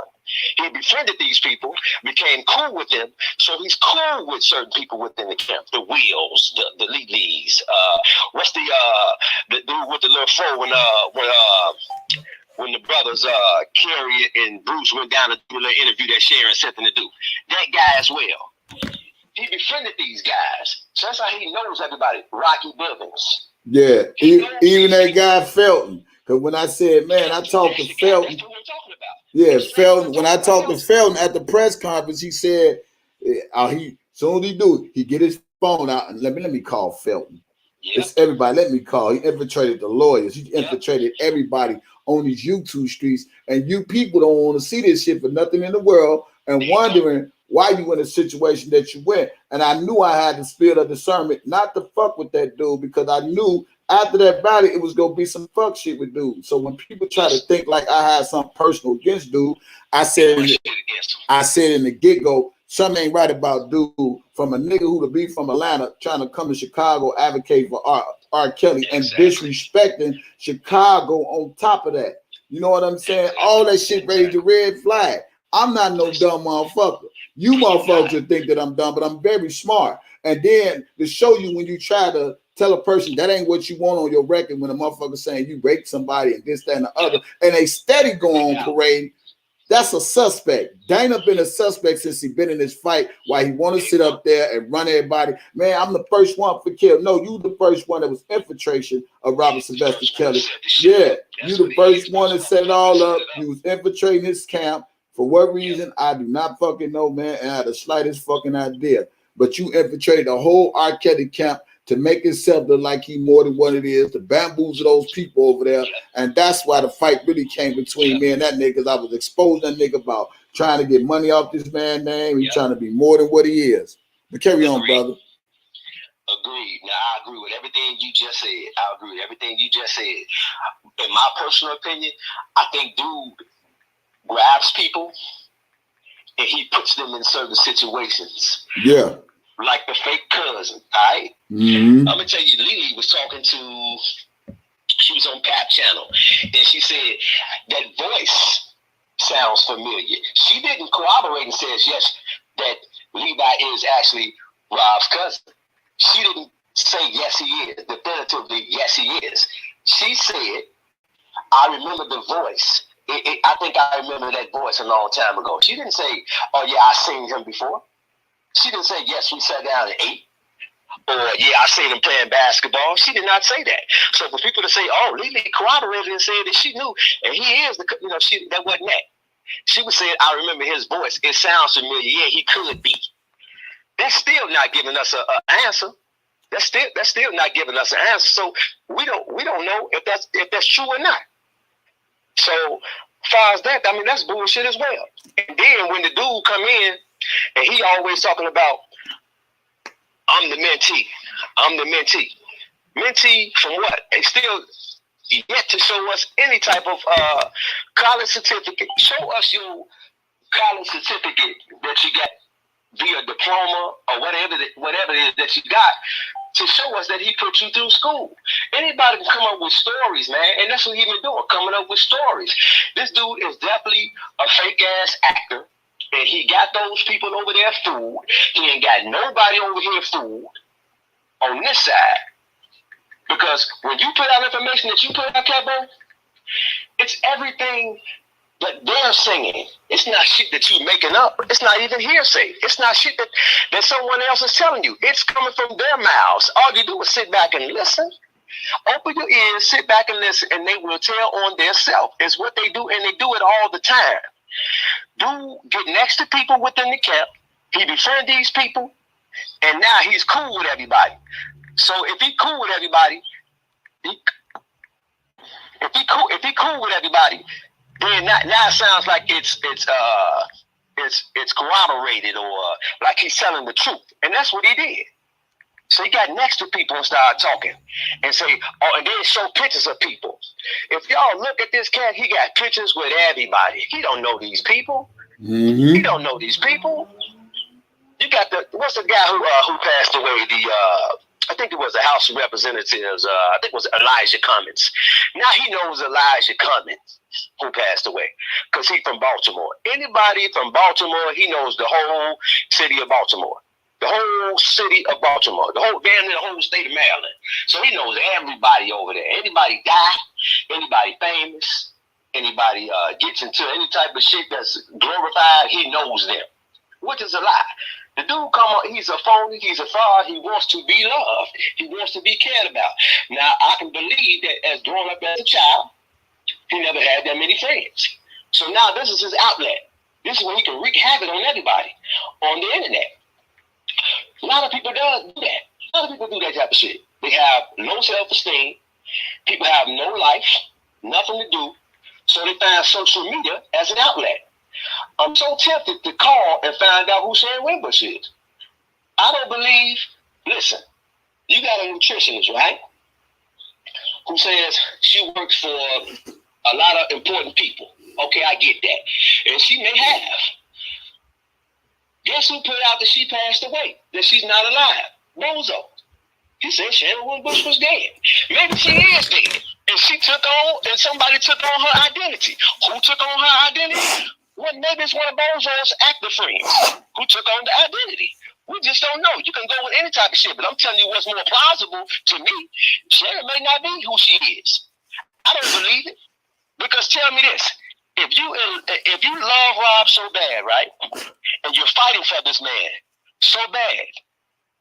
He befriended these people, became cool with them, so he's cool with certain people within the camp. The Wheels, the LELEEs. What's the dude with the little fro when the brothers Kerry and Bruce went down to do a little interview that Sharon sent them to do. That guy as well. He befriended these guys. So that's how he knows everybody. Rocky Bivens.
Yeah, even that guy Felton. Because when I said, man, I talked to Felton.
That's what we're talking about.
Yeah, Felton. When I talked to Felton at the press conference, he said, soon as he do it, he get his phone out and let me call Felton. Yep. It's everybody. Let me call. He infiltrated the lawyers. He infiltrated everybody on these YouTube streets, and you people don't want to see this shit for nothing in the world, and wondering why you in a situation that you went. And I knew I had the spirit of discernment not to fuck with that dude, because I knew after that battle it was gonna be some fuck shit with dude. So when people try to think like I had something personal against dude, I said in the get-go, something ain't right about dude, from a nigga who to be from Atlanta trying to come to Chicago advocate for R. Kelly and disrespecting Chicago on top of that. You know what I'm saying? All that shit raised a red flag. I'm not no dumb motherfucker. You motherfuckers think that I'm dumb, but I'm very smart. And then to show you when you try to tell a person that ain't what you want on your record, when a motherfucker saying you raped somebody and this, that, and the other, and they steady going on parade, that's a suspect. Dana been a suspect since he been in this fight. Why he want to sit up there and run everybody? Man, I'm the first one for Kill. No, you the first one that was infiltration of Robert Sylvester Kelly. Yeah, you the first one that set it all up. You was infiltrating his camp. For what reason, I do not fucking know, man, and I had the slightest fucking idea. But you infiltrated the whole R. Kelly camp to make himself look like he more than what it is, to bamboozle those people over there. And that's why the fight really came between me and that nigga, because I was exposing that nigga about trying to get money off this man's name. He's trying to be more than what he is. But carry on, brother.
Agreed. Now, I agree with everything you just said. I agree with everything you just said. In my personal opinion, I think dude grabs people and he puts them in certain situations.
Yeah.
like the fake cousin, all right?
Mm-hmm.
I'm gonna tell you, LELEE was talking to, she was on Pap Channel, and she said that voice sounds familiar. She didn't corroborate and says yes, that Levi is actually Rob's cousin. She didn't say yes he is, definitively yes he is. She said, I remember the voice. I think I remember that voice a long time ago. She didn't say, oh yeah, I seen him before. She didn't say, yes, we sat down and ate. Or, yeah, I seen him playing basketball. She did not say that. So for people to say, oh, LELEE corroborated and said that she knew, and he is the, that wasn't that. She was saying, I remember his voice. It sounds familiar. Yeah, he could be. That's still not giving us an answer. That's still not giving us an answer. So we don't know if that's true or not. So far as that, I mean, that's bullshit as well. And then when the dude come in and he always talking about, I'm the mentee. I'm the mentee. Mentee from what? They still yet to show us any type of college certificate. Show us your college certificate that you got via diploma or whatever it is that you got to show us that he put you through school. Anybody can come up with stories, man, and that's what he been doing, coming up with stories. This dude is definitely a fake-ass actor, and he got those people over there fooled. He ain't got nobody over here fooled on this side. Because when you put out information that you put out, Cabo, it's everything that they're saying. It's not shit that you making up. It's not even hearsay. It's not shit that someone else is telling you. It's coming from their mouths. All you do is sit back and listen. Open your ears, sit back and listen, and they will tell on their self. It's what they do, and they do it all the time. Dude get next to people within the camp. He befriend these people, and now he's cool with everybody. So if he cool with everybody, if he cool with everybody, then now it sounds like it's corroborated or like he's telling the truth, and that's what he did. So he got next to people and started talking and say, oh, and then show pictures of people. If y'all look at this cat, he got pictures with everybody. He don't know these people.
Mm-hmm.
He don't know these people. You got what's the guy who passed away? I think it was the House of Representatives. I think it was Elijah Cummings. Now he knows Elijah Cummings, who passed away, because he's from Baltimore. Anybody from Baltimore, he knows the whole city of Baltimore. The whole city of Baltimore. The whole state of Maryland. So he knows everybody over there. Anybody die, anybody famous, anybody gets into any type of shit that's glorified, he knows them. Which is a lie. The dude come on, he's a phony, he's a fraud, he wants to be loved. He wants to be cared about. Now, I can believe that as growing up as a child, he never had that many friends. So now this is his outlet. This is when he can wreak havoc on everybody on the internet. A lot of people do that. A lot of people do that type of shit. They have no self-esteem. People have no life, nothing to do. So they find social media as an outlet. I'm so tempted to call and find out who Sharon Wimbush is. I don't believe, listen, you got a nutritionist, right? Who says she works for a lot of important people. Okay, I get that. And she may have. Guess who put out that she passed away? That she's not alive? Bozo. He said Sharon Wimbush was dead. Maybe she is dead. And somebody took on her identity. Who took on her identity? Well, maybe it's one of Bozo's actor friends who took on the identity. We just don't know. You can go with any type of shit, but I'm telling you what's more plausible to me. Sharon may not be who she is. I don't believe it. Because tell me this. If you love Rob so bad, right, and you're fighting for this man so bad,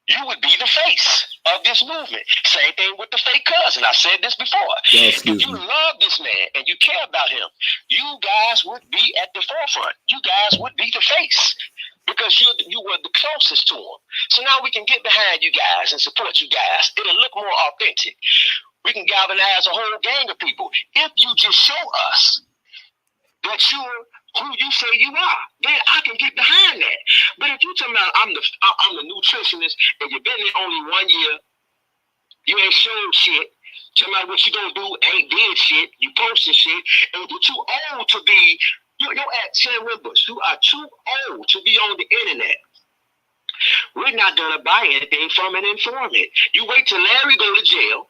you would be the face of this movement. Same thing with the fake cousin. I said this before. If you love this man and you care about him, you guys would be at the forefront. You guys would be the face because you were the closest to him. So now we can get behind you guys and support you guys. It'll look more authentic. We can galvanize a whole gang of people. If you just show us that you're who you say you are, then I can get behind that. But if you tell me I'm the nutritionist and you've been there only 1 year, you ain't showing shit. Tell me what you gonna do, ain't did shit, you posting shit, and you're too old to be, you're at Sharon Wimbush, you are too old to be on the internet We're not going to buy anything from an informant. You wait till Larry go to jail.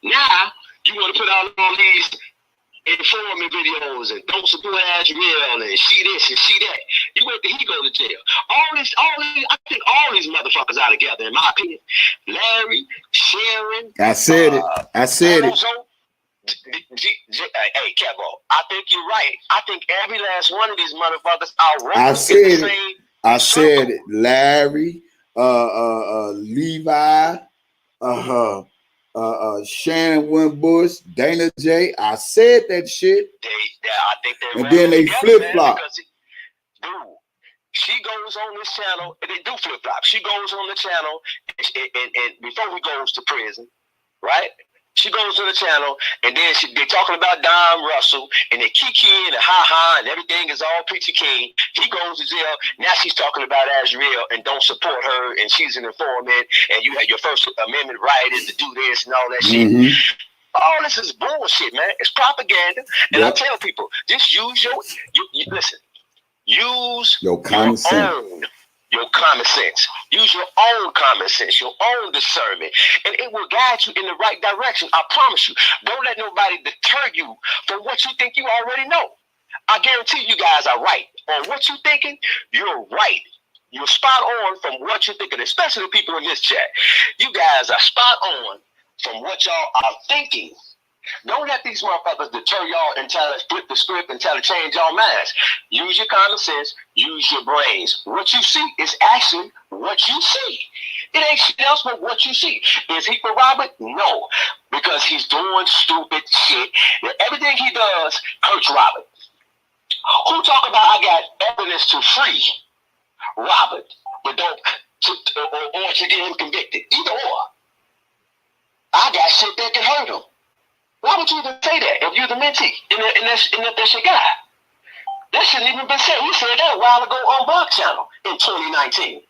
Now, you want to put out all these informant videos and don't support Azriel and she this and she that. You wait till he go to jail. I think all these motherfuckers are together, in my opinion. Larry, Sharon.
I said it.
Hey, Kevo, I think you're right. I think every last one of these motherfuckers are wrong.
I said it. Larry, Levi, Shannon Winbush, Dana J. I said that shit.
I think they
and then they flip flop.
Dude, she goes on this channel, and they do flip flop. She goes on the channel, and before he goes to prison, right? She goes to the channel, and then they're talking about Don Russell, and they kiki and ha-ha, and everything is all peachy keen. He goes to jail. Now she's talking about Azriel and don't support her, and she's an informant, and you had your First Amendment right is to do this and all that shit. All this is bullshit, man. It's propaganda. And I tell people, just use listen, use your common sense. Your common sense. Use your own common sense, your own discernment, and it will guide you in the right direction. I promise you. Don't let nobody deter you from what you think you already know. I guarantee you guys are right. On what you're thinking, you're right. You're spot on from what you're thinking, especially the people in this chat. You guys are spot on from what y'all are thinking. Don't let these motherfuckers deter y'all and try to flip the script and try to change y'all minds. Use your common sense. Use your brains. What you see is actually what you see. It ain't shit else but what you see. Is he for Robert? No. Because he's doing stupid shit. Everything he does hurts Robert. Who talk about I got evidence to free Robert, but don't or to get him convicted? Either or. I got shit that can hurt him. Why would you even say that if you're the mentee and that's your guy? That shouldn't even been said. He said that a while ago on Block Channel in 2019.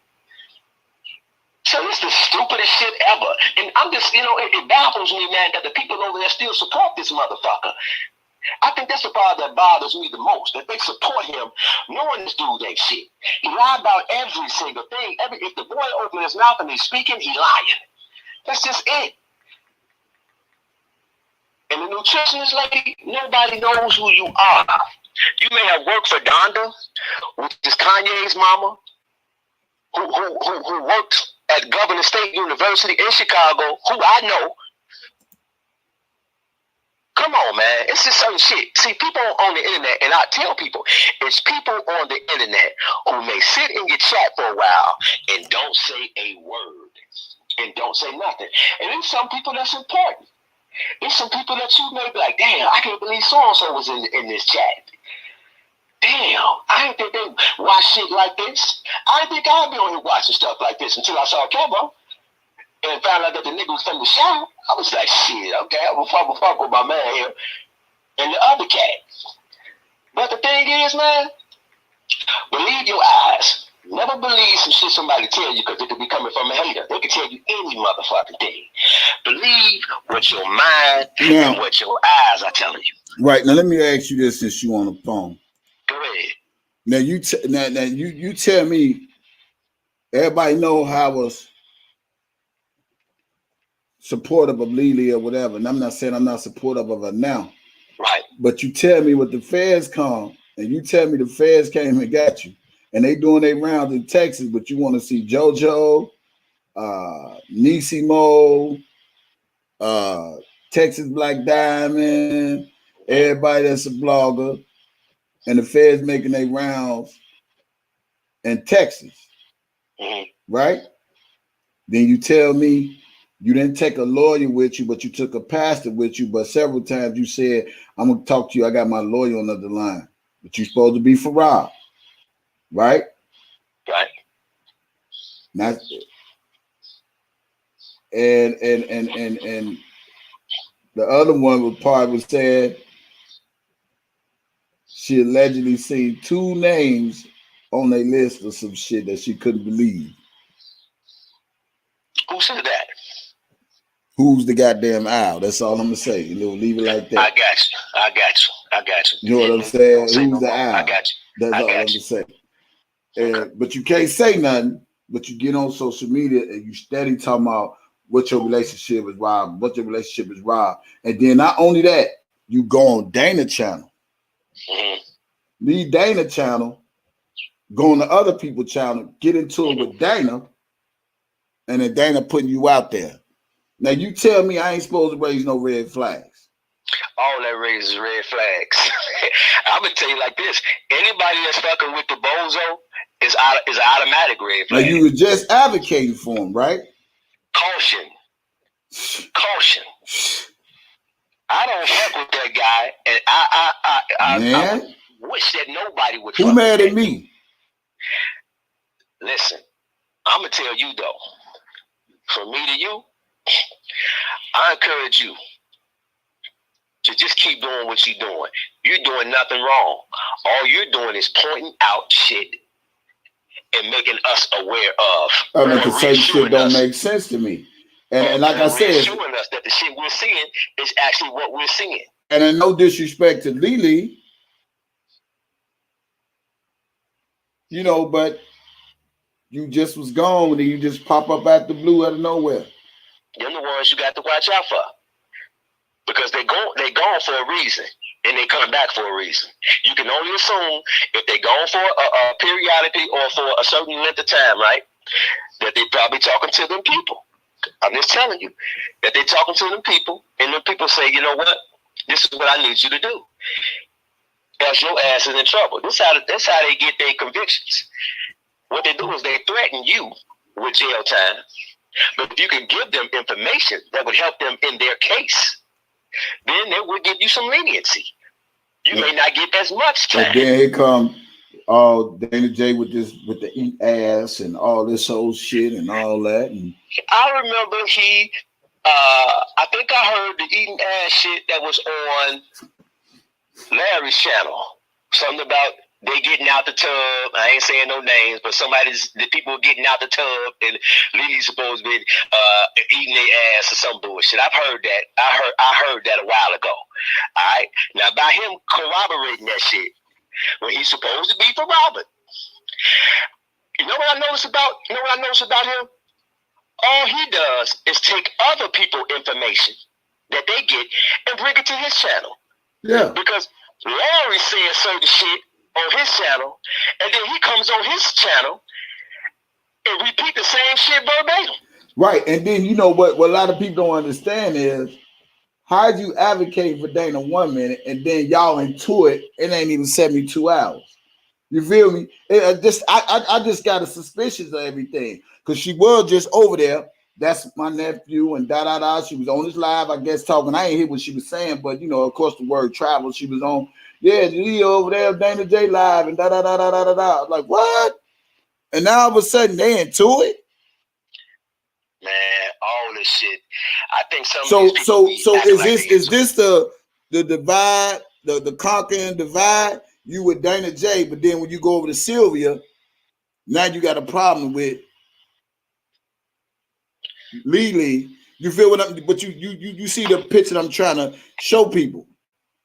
So it's the stupidest shit ever. And I'm just, it baffles me, man, that the people over there still support this motherfucker. I think that's the part that bothers me the most, that they support him knowing this dude ain't shit. He lied about every single thing. If the boy opens his mouth and he's speaking, he lying. That's just it. And the nutritionist lady, nobody knows who you are. You may have worked for Donda, which is Kanye's mama, who worked at Governor State University in Chicago, who I know. Come on, man. It's just certain shit. See, people on the internet, and I tell people, it's people on the internet who may sit in your chat for a while and don't say a word and don't say nothing. And then some people that's important. There's some people that you may be like, damn, I can't believe so-and-so was in this chat. Damn, I didn't think they watch shit like this. I didn't think I'd be on here watching stuff like this until I saw Kevo and found out that the nigga was from the show. I was like, shit, okay, I'm gonna fuck with my man here and the other cat. But the thing is, man, believe your eyes. Never believe some shit somebody tell you because it could be coming from a hater. They can tell you any motherfucking thing. Believe what your mind and what your eyes are telling you.
Right. Now let me ask you this since you on the phone.
Go ahead.
Now you tell me, everybody know how I was supportive of LELEE or whatever. And I'm not saying I'm not supportive of her now.
Right.
But you tell me what the feds come and you tell me the feds came and got you. And they doing their rounds in Texas, but you want to see JoJo, Nisimo, Texas Black Diamond, everybody that's a blogger, and the feds making their rounds in Texas, right? Then you tell me you didn't take a lawyer with you, but you took a pastor with you, but several times you said, I'm going to talk to you. I got my lawyer on the other line, but you're supposed to be for Rob. Right?
Right.
Now, and the other one was saying she allegedly seen 2 names on their list of some shit that she couldn't believe.
Who said that?
Who's the goddamn owl? That's all I'm gonna say. Leave it like that.
I got you.
You know what I'm saying? Who's the owl?
I got you.
That's all I'm gonna say. But you can't say nothing but you get on social media and you steady talking about what your relationship is robbed, and then not only that, you go on Dana channel, leave Dana channel, go on the other people's channel, get into it with Dana, and then Dana putting you out there. Now you tell me I ain't supposed to raise no red flags.
All that raises red flags. I'm gonna tell you like this: anybody that's fucking with the bozo is an automatic red flag.
Now you were just advocating for him, right?
Caution. I don't fuck with that guy, and I wish that nobody would.
Who mad at me?
Listen, I'm gonna tell you though. From me to you, I encourage you to just keep doing what you're doing. You're doing nothing wrong. All you're doing is pointing out shit and making us aware of.
I mean, because certain shit don't make sense to me. And like I said,
showing us that the shit we're seeing is actually what we're seeing.
And in no disrespect to LELEE, you know, but you just was gone and you just pop up out the blue out of nowhere.
They're the ones you got to watch out for. Because they gone for a reason, and they come back for a reason. You can only assume if they gone for a periodically or for a certain length of time, right, that they probably talking to them people. I'm just telling you that they're talking to them people, and them people say, you know what, this is what I need you to do. Else your ass is in trouble. That's how they get their convictions. What they do is they threaten you with jail time. But if you can give them information that would help them in their case, then they will give you some leniency. You may not get as much time.
And then here come Dana J with the eat ass and all this old shit and all that. And
I remember I think I heard the eating ass shit that was on Larry's channel. Something about they getting out the tub. I ain't saying no names, but the people getting out the tub and LELEE supposed to be eating their ass or some bullshit. I've heard that. I heard that a while ago. All right. Now by him corroborating that shit when he's supposed to be for Robert. You know what I noticed about him? All he does is take other people's information that they get and bring it to his channel.
Yeah.
Because Larry said certain shit on his channel, and then he comes on his channel and repeat the same shit verbatim.
Right, and then you know what a lot of people don't understand is how you advocate for Dana 1 minute and then y'all into it ain't even 72 hours. You feel me? I just got a suspicion of everything because she was just over there. That's my nephew and da. She was on this live, I guess, talking. I ain't hear what she was saying, but you know, of course, the word travel. She was on. Yeah, you over there, Dana J live and da. Like what? And now all of a sudden they into it.
Man, all this shit. I think some. So
is this the divide, the conquering divide? You with Dana J, but then when you go over to Sylvia, now you got a problem with LELEE. You feel what I'm? But you see the picture I'm trying to show people.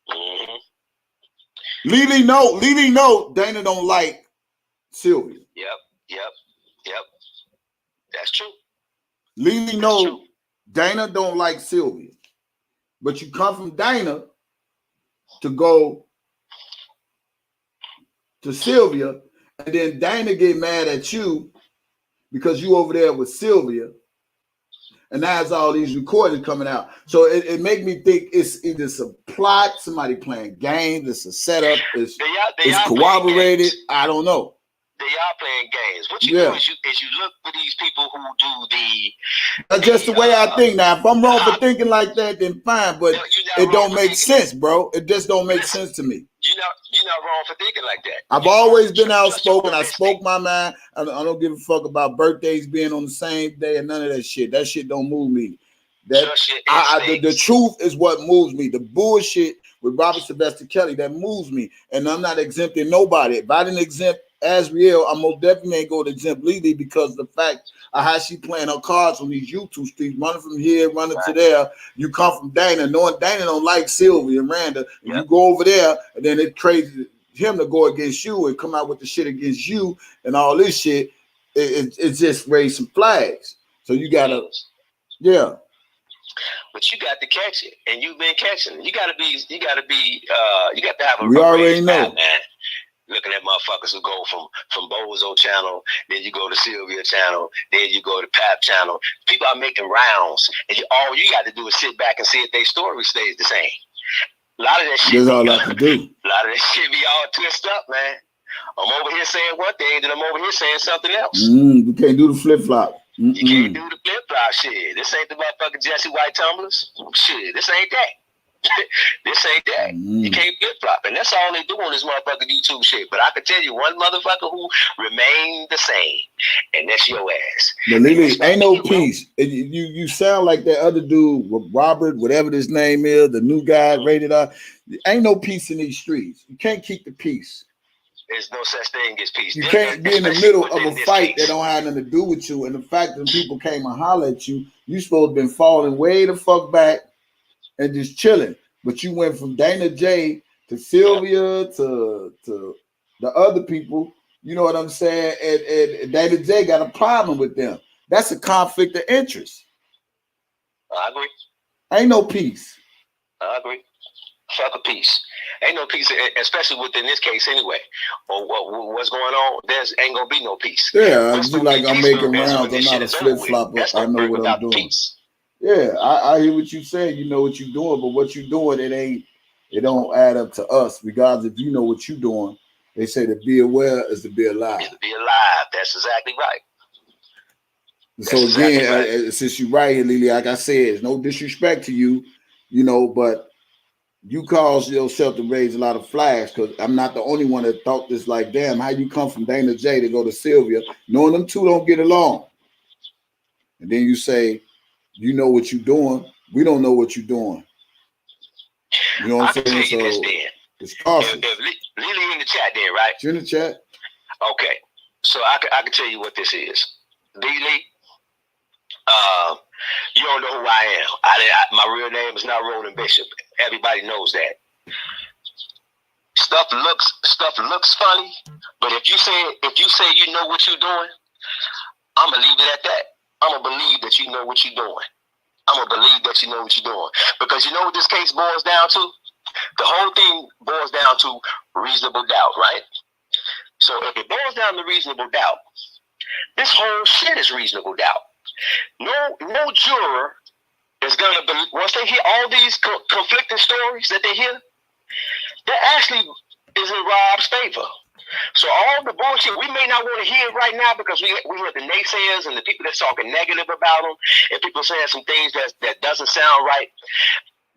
Mm-hmm. LELEE know Dana don't like Sylvia.
Yep. That's true.
LELEE know Dana don't like Sylvia, but you come from Dana to go to Sylvia, and then Dana get mad at you because you over there with Sylvia, and now it's all these recordings coming out. So it make me think it's either some plot, somebody playing games, it's a setup, it's corroborated. I don't know.
They are playing games. What you do is you look for these people who do
That's just the way I think. Now, if I'm wrong for thinking like that, then fine. But it don't make sense, bro. It just don't make sense to me.
You're not wrong for thinking like that.
I've always been outspoken. I spoke my mind. I don't give a fuck about birthdays being on the same day and none of that shit. That shit don't move me. The truth is what moves me. The bullshit with Robert Sylvester Kelly, that moves me. And I'm not exempting nobody. If I didn't exempt Azriel, I most definitely ain't going to exempt LELEE because of the fact of how she playing her cards on these YouTube streets, running from here, running to there. You come from Dana, knowing Dana don't like Sylvia and Randa, and you go over there, and then it crazy him to go against you and come out with the shit against you and all this shit. It just raised some flags. So you gotta, yeah.
But you got to catch it, and you've been catching it. You got to have a
We already
raised
know,
path, man. Looking at motherfuckers who go from Bozo channel, then you go to Sylvia channel, then you go to Pap channel. People are making rounds, and all you got to do is sit back and see if their story stays the same. A lot of that shit.
That's all I can do.
A lot of that shit be all twisted up, man. I'm over here saying one thing, then I'm over here saying something else.
You can't do the flip flop.
You can't do the flip flop shit. This ain't the motherfucking Jesse White tumblers. Shit, this ain't that. This ain't that. You can't flip flop, and that's all they do on this motherfucking YouTube shit. But I can tell you one motherfucker who remained the same, and that's your ass.
But LELEE, ain't no peace. You sound like that other dude, Robert, whatever his name is, the new guy rated R. Ain't no peace in these streets. You can't keep the peace.
There's no such thing as peace.
You can't be in the middle of a fight that don't have nothing to do with you. And the fact that people came and holler at you, you supposed to been falling way the fuck back and just chilling. But you went from Dana J to Sylvia to the other people. You know what I'm saying? And Dana J got a problem with them. That's a conflict of interest.
I agree.
Ain't no peace.
I agree. Fuck a peace. Ain't no peace, especially within this case anyway. Or what's going on? Ain't gonna be no peace.
Yeah, you like I'm making rounds. I'm not a flip flopper. I know what I'm doing.
Peace.
Yeah, I hear what you saying. You know what you're doing, but what you're doing, it don't add up to us. Regardless if you know what you're doing, they say to be aware is to be alive.
Is to be alive. That's exactly right.
So again, since you're right here, LELEE, like I said, it's no disrespect to you, you know, but you caused yourself to raise a lot of flags because I'm not the only one that thought this. Like, damn, how you come from Dana J to go to Sylvia, knowing them two don't get along, and then you say, you know what you're doing. We don't know what you're doing. You know what I'm saying? So it's cautious.
If LELEE in the chat there, right?
You're in the chat.
Okay, so I can tell you what this is. LELEE, you don't know who I am. My real name is not Roland Bishop. Everybody knows that. Stuff looks funny, but if you say you know what you're doing, I'm gonna leave it at that. I'm gonna believe that you know what you're doing. I'm gonna believe that you know what you're doing, because you know what this case boils down to. The whole thing boils down to reasonable doubt, right? So if it boils down to reasonable doubt, this whole shit is reasonable doubt. No juror is gonna believe, once they hear all these conflicting stories that they hear, that actually is in Rob's favor. So all the bullshit we may not want to hear right now, because we hear the naysayers and the people that's talking negative about them, and people saying some things that doesn't sound right.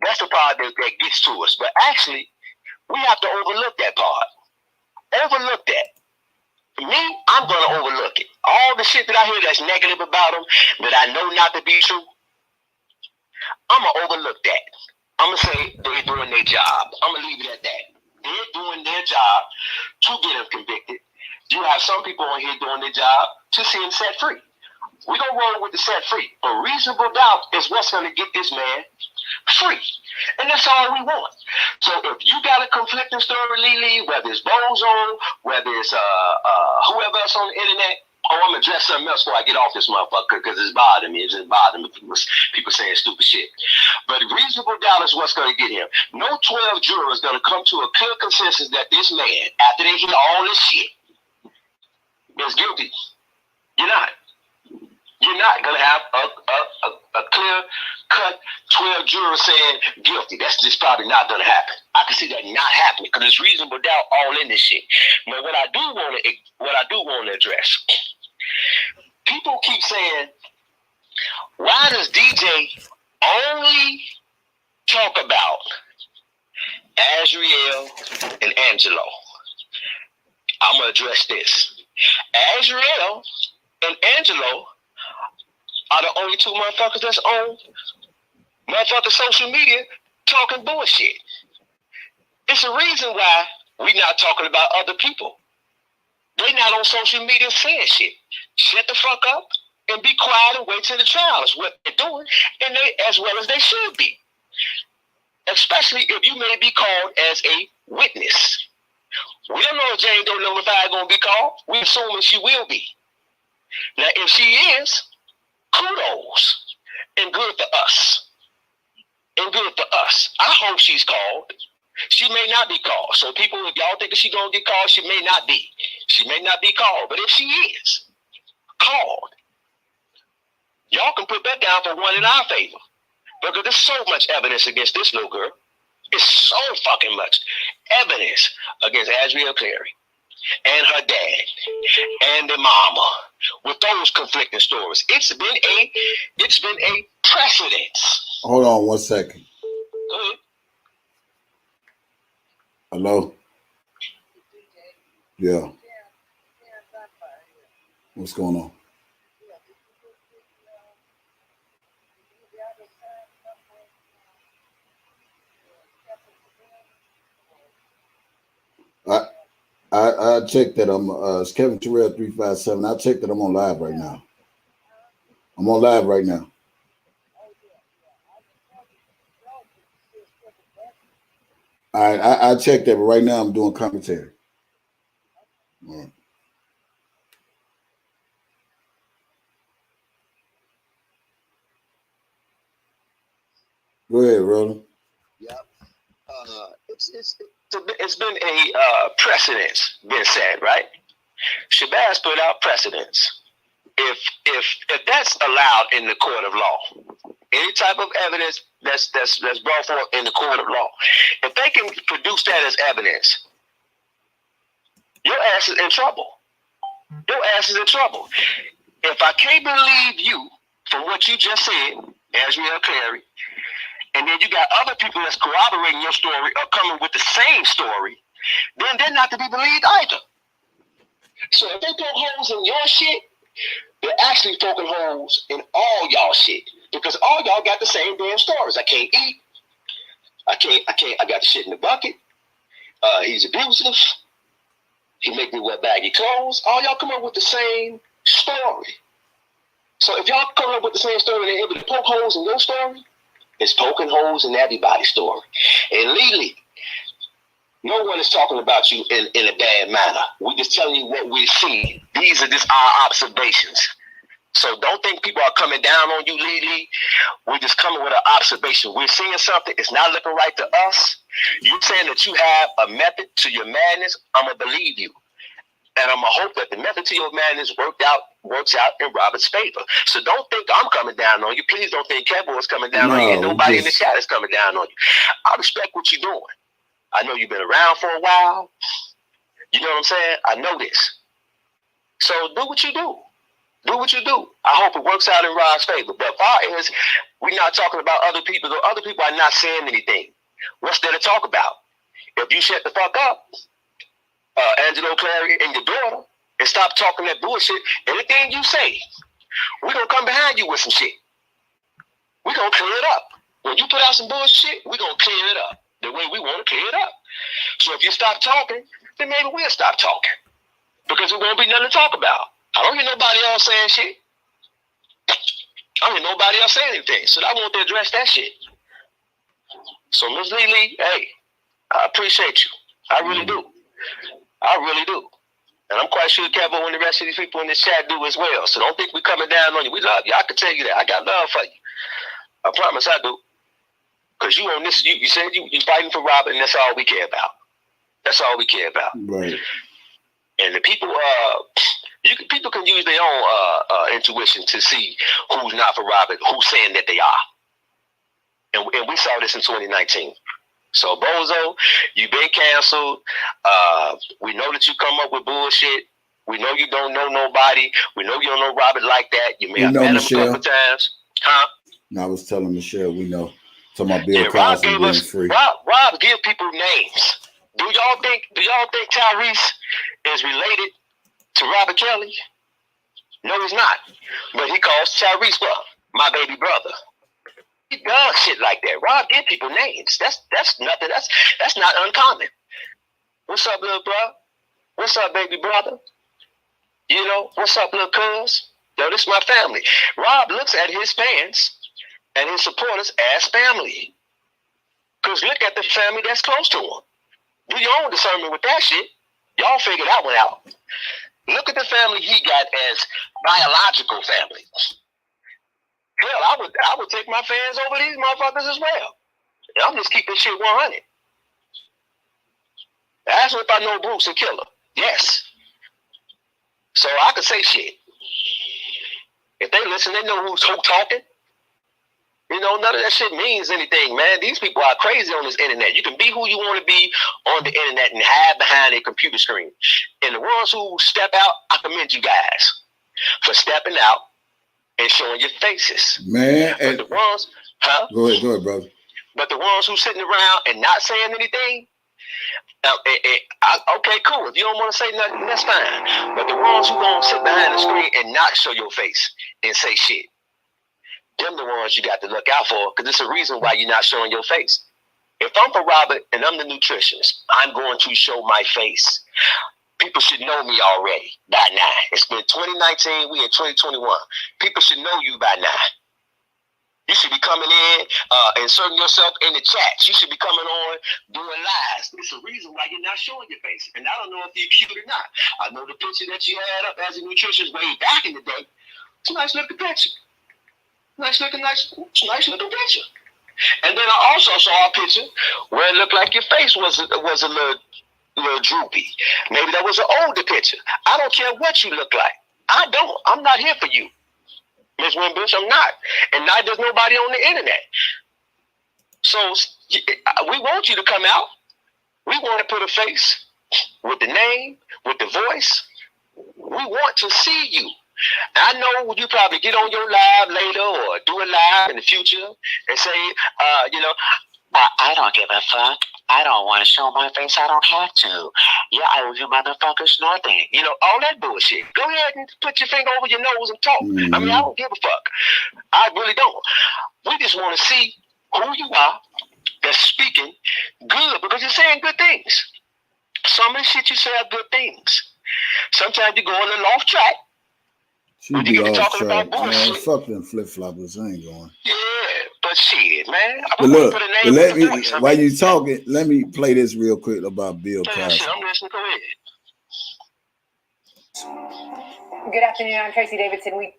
That's the part that gets to us. But actually, we have to overlook that part. Overlook that. Me, I'm going to overlook it. All the shit that I hear that's negative about them, that I know not to be true, I'm going to overlook that. I'm going to say they're doing their job. I'm going to leave it at that. They're doing their job to get him convicted. You have some people on here doing their job to see him set free. We're going to roll with the set free. But reasonable doubt is what's going to get this man free. And that's all we want. So if you got a conflicting story, LELEE, whether it's Bozo, whether it's whoever else on the internet, I'm going to address something else before I get off this motherfucker, because it's bothering me. It's just bothering me. People saying stupid shit. But reasonable doubt is what's going to get him. No 12 jurors going to come to a clear consensus that this man, after they hear all this shit, is guilty. You're not. You're not going to have a clear-cut 12 jurors saying guilty. That's just probably not going to happen. I can see that not happening, because there's reasonable doubt all in this shit. But what I do want to address, people keep saying, why does DJ only talk about Azriel and Angelo? I'm going to address this. Azriel and Angelo are the only two motherfuckers that's on motherfucking social media talking bullshit. It's a reason why we not talking about other people. They not on social media saying shit. Shut the fuck up and be quiet and wait till the trial is what they're doing, and they as well as they should be. Especially if you may be called as a witness. We don't know if Jane Doe number 5 gonna be called. We assuming she will be. Now, if she is, kudos and good for us. And good for us. I hope she's called. She may not be called. So people, if y'all think she's going to get called, she may not be. She may not be called. But if she is called, y'all can put that down for one in our favor. Because there's so much evidence against this little girl. It's so fucking much evidence against Azriel Clary and her dad and the mama with those conflicting stories. It's been a precedence.
Hold on 1 second.
Go ahead.
Hello? Yeah. What's going on? I checked that I'm it's Kevin Terrell 357. I checked that I'm on live right now. I'm on live right now. All right, I checked that, but right now I'm doing commentary. All right. Go ahead, Roland.
Yep. It's been a precedence been set, right? Shabazz put out precedence. If that's allowed in the court of law, any type of evidence that's brought forth in the court of law, if they can produce that as evidence, your ass is in trouble. Your ass is in trouble. If I can't believe you from what you just said, Azriel Clary, and then you got other people that's corroborating your story or coming with the same story, then they're not to be believed either. So if they poke holes in your shit, they're actually poking holes in all y'all shit. Because all y'all got the same damn stories. I can't eat. I got the shit in the bucket. He's abusive. He make me wear baggy clothes. All y'all come up with the same story. So if y'all come up with the same story and they're able to poke holes in your story, it's poking holes in everybody's story. And LELEE, no one is talking about you in a bad manner. We're just telling you what we're seeing. These are just our observations. So don't think people are coming down on you, LELEE. We're just coming with an observation. We're seeing something. It's not looking right to us. You're saying that you have a method to your madness. I'm going to believe you. And I'm going to hope that the method to your madness works out in Robert's favor. So don't think I'm coming down on you. Please don't think Kevin was coming down on you. And nobody in the chat is coming down on you. I respect what you're doing. I know you've been around for a while. You know what I'm saying? I know this. So do what you do. Do what you do. I hope it works out in Rod's favor. But far as we're not talking about other people, the other people are not saying anything. What's there to talk about? If you shut the fuck up, Angelo Clary and your daughter, and stop talking that bullshit, anything you say, we're going to come behind you with some shit. We're going to clear it up. When you put out some bullshit, we're going to clear it up the way we want to clear it up. So if you stop talking, then maybe we'll stop talking. Because it won't be nothing to talk about. I don't hear nobody else saying shit. I don't hear nobody else saying anything. So I want to address that shit. So Ms. LELEE, hey, I appreciate you. I really do. I really do. And I'm quite sure Kevin and the rest of these people in this chat do as well. So don't think we're coming down on you. We love you. I can tell you that. I got love for you. I promise I do. Because you on this, you said you're fighting for Robert, and that's all we care about. That's all we care about.
Right.
And the people, people can use their own intuition to see who's not for Robert, who's saying that they are. And we saw this in 2019. So Bozo, you've been canceled. We know that you come up with bullshit. We know you don't know nobody. We know you don't know Robert like that. You may have met him a couple times. Huh?
No, I was telling Michelle, we know. Talking about Bill Cosby being free.
Rob give people names. Do y'all think Tyrese is related to Robert Kelly? No, he's not. But he calls Tyrese my baby brother. He does shit like that. Rob give people names. That's nothing. That's not uncommon. What's up, little bro? What's up, baby brother? You know, what's up, little cuz? Yo, this is my family. Rob looks at his fans and his supporters as family. Because look at the family that's close to him. Do your own discernment with that shit. Y'all figure that one out. Look at the family he got as biological family. Hell, I would take my fans over these motherfuckers as well. And I'm just keeping shit 100. Ask me if I know Bruce a killer. Yes. So I could say shit. If they listen, they know who's talking. You know, none of that shit means anything, man. These people are crazy on this internet. You can be who you want to be on the internet and hide behind a computer screen. And the ones who step out, I commend you guys for stepping out and showing your faces.
Man,
but the ones,
Go ahead, brother.
But the ones who sitting around and not saying anything, okay, cool. If you don't want to say nothing, that's fine. But the ones who gonna sit behind the screen and not show your face and say shit, them the ones you got to look out for, because it's a reason why you're not showing your face. If I'm for Robert and I'm the nutritionist, I'm going to show my face. People should know me already by now. It's been 2019, we in 2021. People should know you by now. You should be coming in, inserting yourself in the chats. You should be coming on, doing lives. It's a reason why you're not showing your face. And I don't know if you're cute or not. I know the picture that you had up as a nutritionist way back in the day. It's a nice looking picture. Nice looking picture. And then I also saw a picture where it looked like your face was a little droopy. Maybe that was an older picture. I don't care what you look like. I'm not here for you, Ms. Wimbush. I'm not. And neither does nobody on the internet. So we want you to come out. We want to put a face with the name, with the voice. We want to see you. I know you probably get on your live later or do a live in the future and say, I don't give a fuck. I don't want to show my face. I don't have to. Yeah, I owe you motherfuckers nothing. You know, all that bullshit. Go ahead and put your finger over your nose and talk.
Mm-hmm.
I mean, I don't give a fuck. I really don't. We just want to see who you are that's speaking good, because you're saying good things. Some of the shit you say are good things. Sometimes you go a little off track.
She be off track, man. Fuck them flip-floppers. I ain't going.
Yeah, but shit, man.
But look, let me, while you talking, let me play this real quick about Bill Cosby.
I'm listening. Go ahead.
Good afternoon. I'm Tracy Davidson. We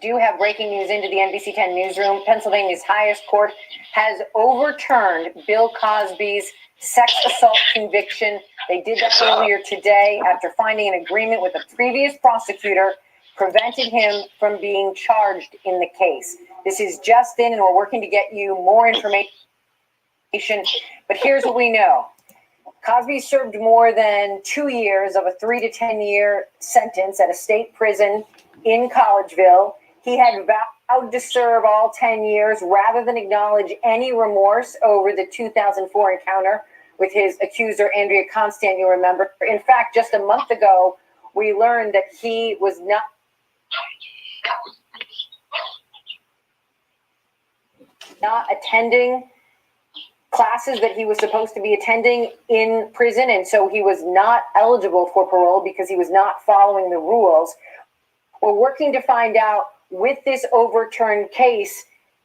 do have breaking news into the NBC 10 newsroom. Pennsylvania's highest court has overturned Bill Cosby's sex assault conviction. They did that earlier today after finding an agreement with a previous prosecutor prevented him from being charged in the case. This is just in, and we're working to get you more information. But here's what we know. Cosby served more than 2 years of a 3 to 10 year sentence at a state prison in Collegeville. He had vowed to serve all 10 years rather than acknowledge any remorse over the 2004 encounter with his accuser, Andrea Constant, you remember. In fact, just a month ago, we learned that he was not attending classes that he was supposed to be attending in prison, and so he was not eligible for parole because he was not following the rules. We're working to find out, with this overturned case,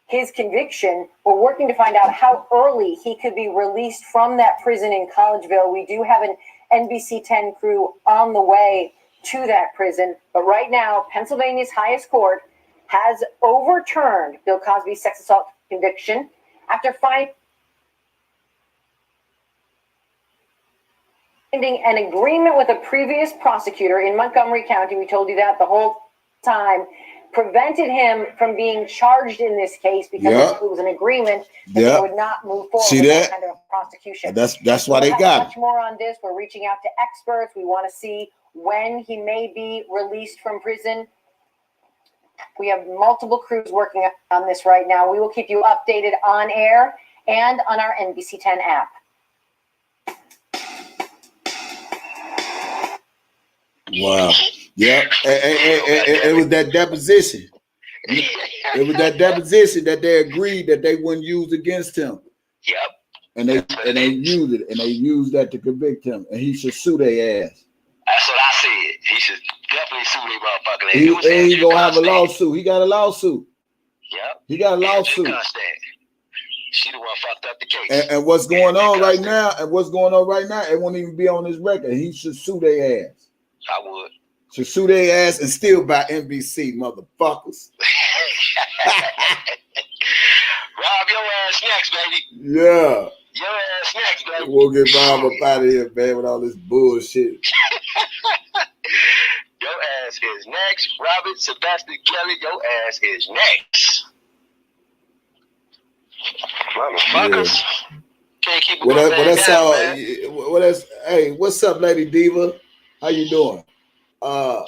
his conviction, we're working to find out how early he could be released from that prison in Collegeville. We do have an NBC 10 crew on the way to that prison. But right now, Pennsylvania's highest court has overturned Bill Cosby's sex assault conviction after finding an agreement with a previous prosecutor in Montgomery County. We told you that the whole time. Prevented him from being charged in this case because it was an agreement that they would not move forward with that kind of prosecution.
That's why they got
much more on this. We're reaching out to experts. We want to see when he may be released from prison. We have multiple crews working on this right now. We will keep you updated on air and on our NBC 10 app.
Wow. Yeah, it was that deposition. It was that deposition that they agreed that they wouldn't use against him.
Yep.
And they used it, and they used that to convict him, and he should sue their ass.
That's what I said. He should definitely sue their motherfucking ass.
He ain't gonna have a lawsuit. He got a lawsuit.
Yep.
He got a lawsuit.
She the one fucked up the case.
And what's going on right now? And what's going on right now? It won't even be on his record. He should sue their ass.
I would.
Should sue their ass and still buy NBC, motherfuckers.
Rob, your ass next, baby.
Yeah.
Your ass next, baby.
We'll get Rob up out of here, man, with all this bullshit.
Your ass is next. Robert Sebastian Kelly, your ass is next. Motherfuckers. Yeah. Can't keep it going
that's
down,
all.
man.
Hey, what's up, Lady Diva? How you doing? Well,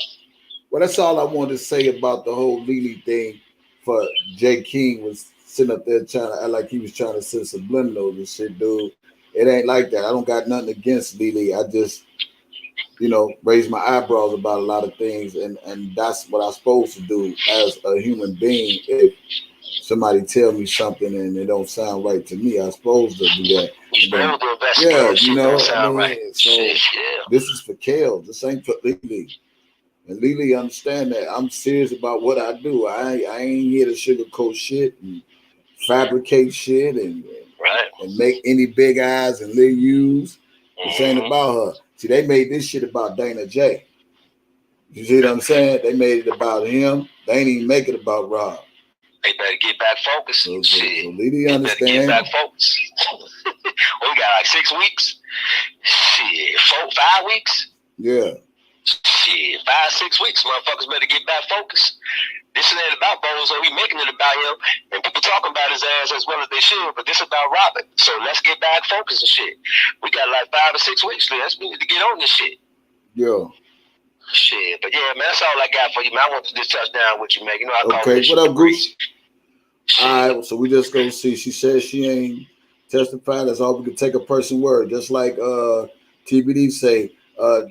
that's all I wanted to say about the whole LELEE thing. For Jay King was sitting up there trying to act like he was trying to send subliminals and shit, dude. It ain't like that. I don't got nothing against LELEE. I just, raise my eyebrows about a lot of things, and that's what I'm supposed to do as a human being. If somebody tell me something and it don't sound right to me, I'm supposed to do that. Then, so this is for Kel. This ain't for LELEE. And LELEE understand that I'm serious about what I do. I ain't here to sugarcoat shit and fabricate shit and make any big eyes and little U's. This ain't about her. See, they made this shit about Dana J. You see what I'm saying? They made it about him. They ain't even make it about Rob.
They better get back focused.
So LELEE understand.
Get back focused. We got like 6 weeks. Shit, 5 weeks.
Yeah.
Shit, 5-6 weeks. Motherfuckers better get back focused. This ain't about Bozo. We making it about him, and people talking about his ass as well as they should. But this is about Robert. So let's get back focused and shit. We got like 5 or 6 weeks left. We need to get on this shit.
Yeah.
Shit, but yeah, man, that's all I got for you, man. I want to just touch down with you, man. I call
okay, what up, Goose? All right, so we just gonna see. She says she ain't testifying. That's all we can take a person word. Just like TBD say,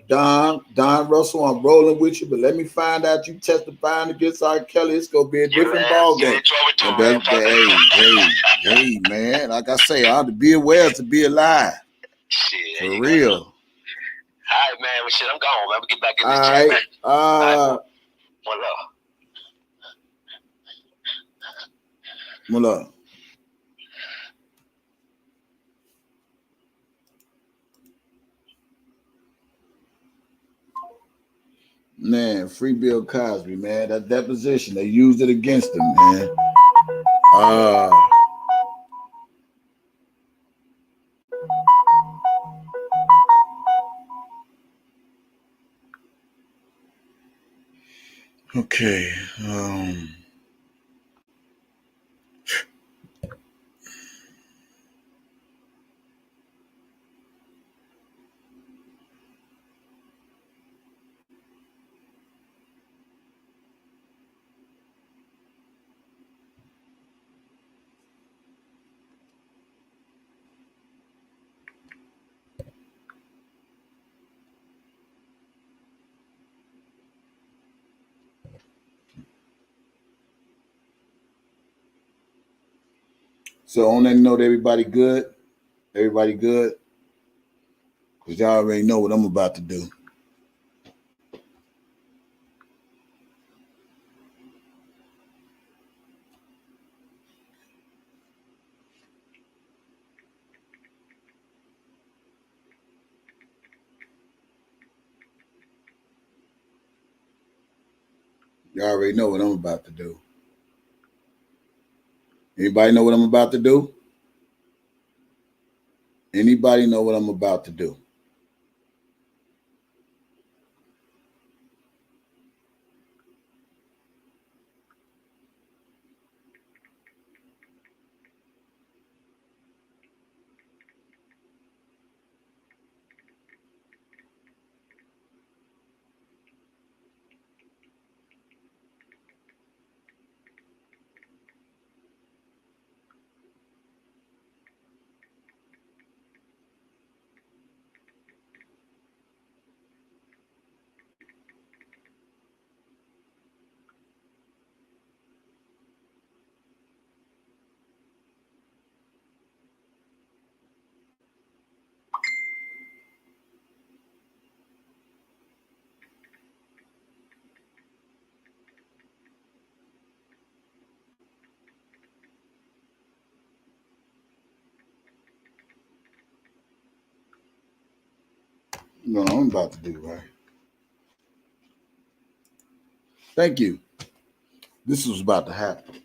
Don Russell, I'm rolling with you, but let me find out you testifying against R. Kelly. It's gonna be a different ball game. Hey, man. Like I say, I ought to be aware to be alive.
Shit,
for real.
All right, man. Well, shit, I'm gone, man. We get back in this chat, man.
What up? Man, free Bill Cosby, man. That deposition, they used it against him, man. Okay. So on that note, everybody good? Everybody good? Because y'all already know what I'm about to do. Y'all already know what I'm about to do. Anybody know what I'm about to do? Anybody know what I'm about to do? You know what I'm about to do, right? Thank you. This was about to happen.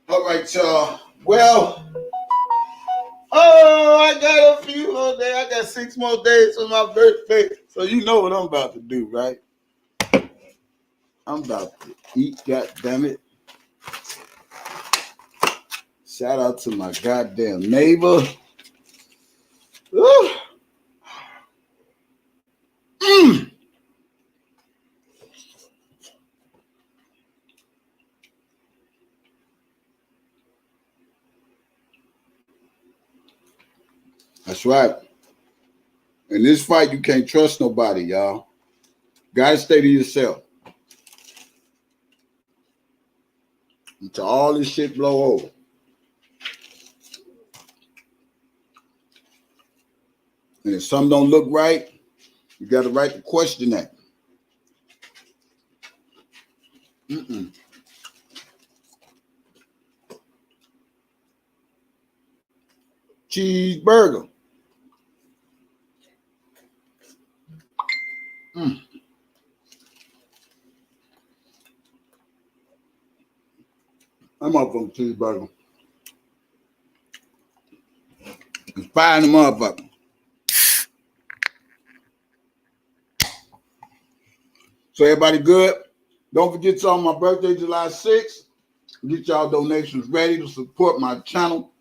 All right, y'all. Well, I got a few more days. I got 6 more days for my birthday. So you know what I'm about to do, right? I'm about to eat, goddammit. Shout out to my goddamn neighbor. Woo. That's right. In this fight, you can't trust nobody, y'all. Gotta stay to yourself until all this shit blow over. And if something don't look right, you got the right to question that. Cheeseburger. I'm up on cheeseburger. It's fire in the motherfucker. So everybody good? Don't forget y'all, my birthday, July 6th. Get y'all donations ready to support my channel.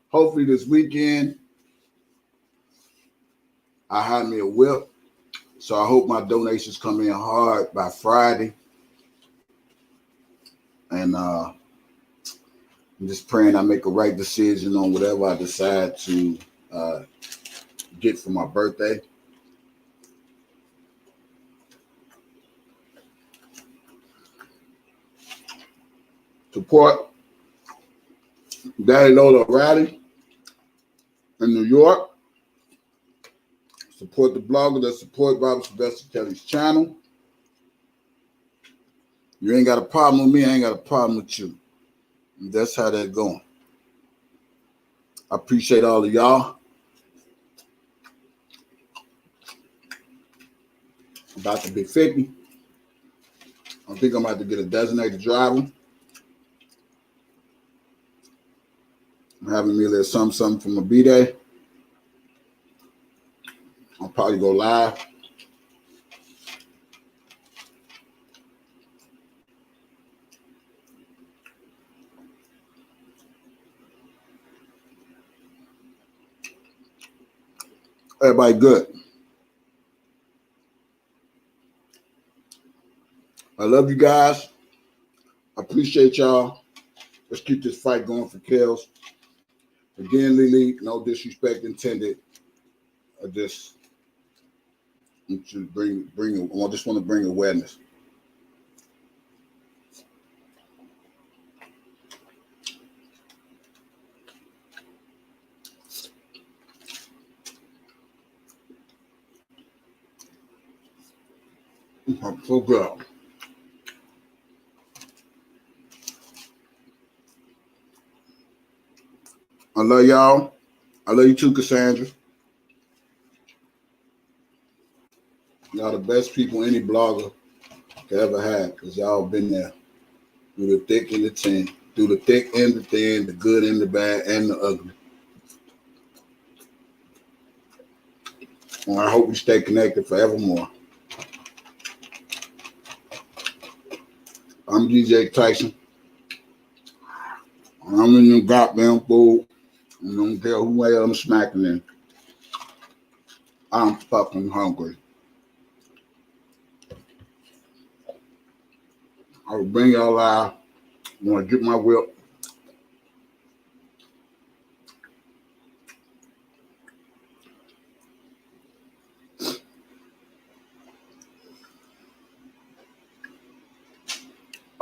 Hopefully this weekend, I have me a whip. So I hope my donations come in hard by Friday. And I'm just praying I make a right decision on whatever I decide to get for my birthday. Support Daddy Lola Rally in New York. Support the blogger that support Robert Sylvester Kelly's channel. You ain't got a problem with me, I ain't got a problem with you. And that's how that's going. I appreciate all of y'all. About to be 50. I think I'm about to get a designated driver. I'm having me a little something for my B-Day. I'll probably go live. Everybody good. I love you guys. I appreciate y'all. Let's keep this fight going for kills. Again, LELEE, no disrespect intended. I just want to I just want to bring awareness. I'm so good. I love y'all. I love you too, Cassandra. Y'all the best people any blogger could ever have, because y'all been there through the thick and the thin, through the thick and the thin, the good and the bad and the ugly. And I hope we stay connected forevermore. I'm DJ Tyson. I'm in the goddamn food. I don't care who I'm smacking in. I'm fucking hungry. I will bring y'all out. I'm gonna get my whip.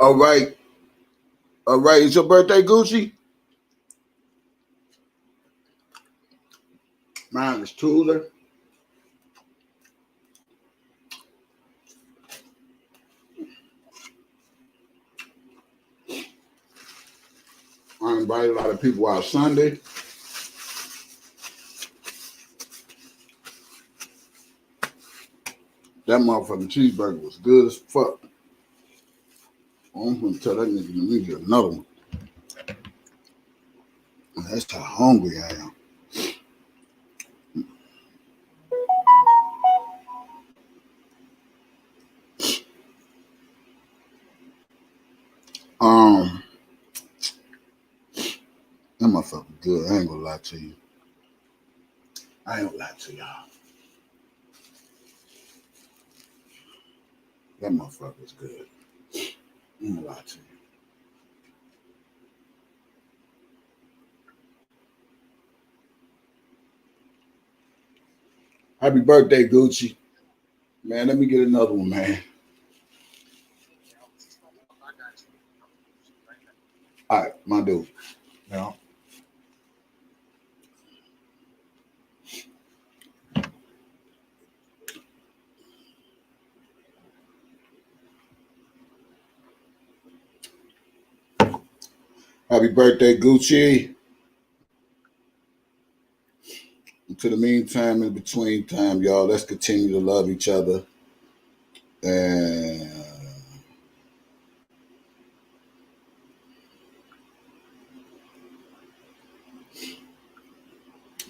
All right. All right. It's your birthday, Gucci? Mine is Tuesday. I invited a lot of people out Sunday. That motherfucking cheeseburger was good as fuck. I'm gonna tell that nigga to me get another one. That's how hungry I am. That motherfucker good. I ain't gonna lie to you. I ain't gonna lie to y'all. That motherfucker's good. I ain't gonna lie to you. Happy birthday, Gucci. Man, let me get another one, man. All right, my dude. Yeah. Happy birthday, Gucci. Until the meantime, in between time, y'all, let's continue to love each other. And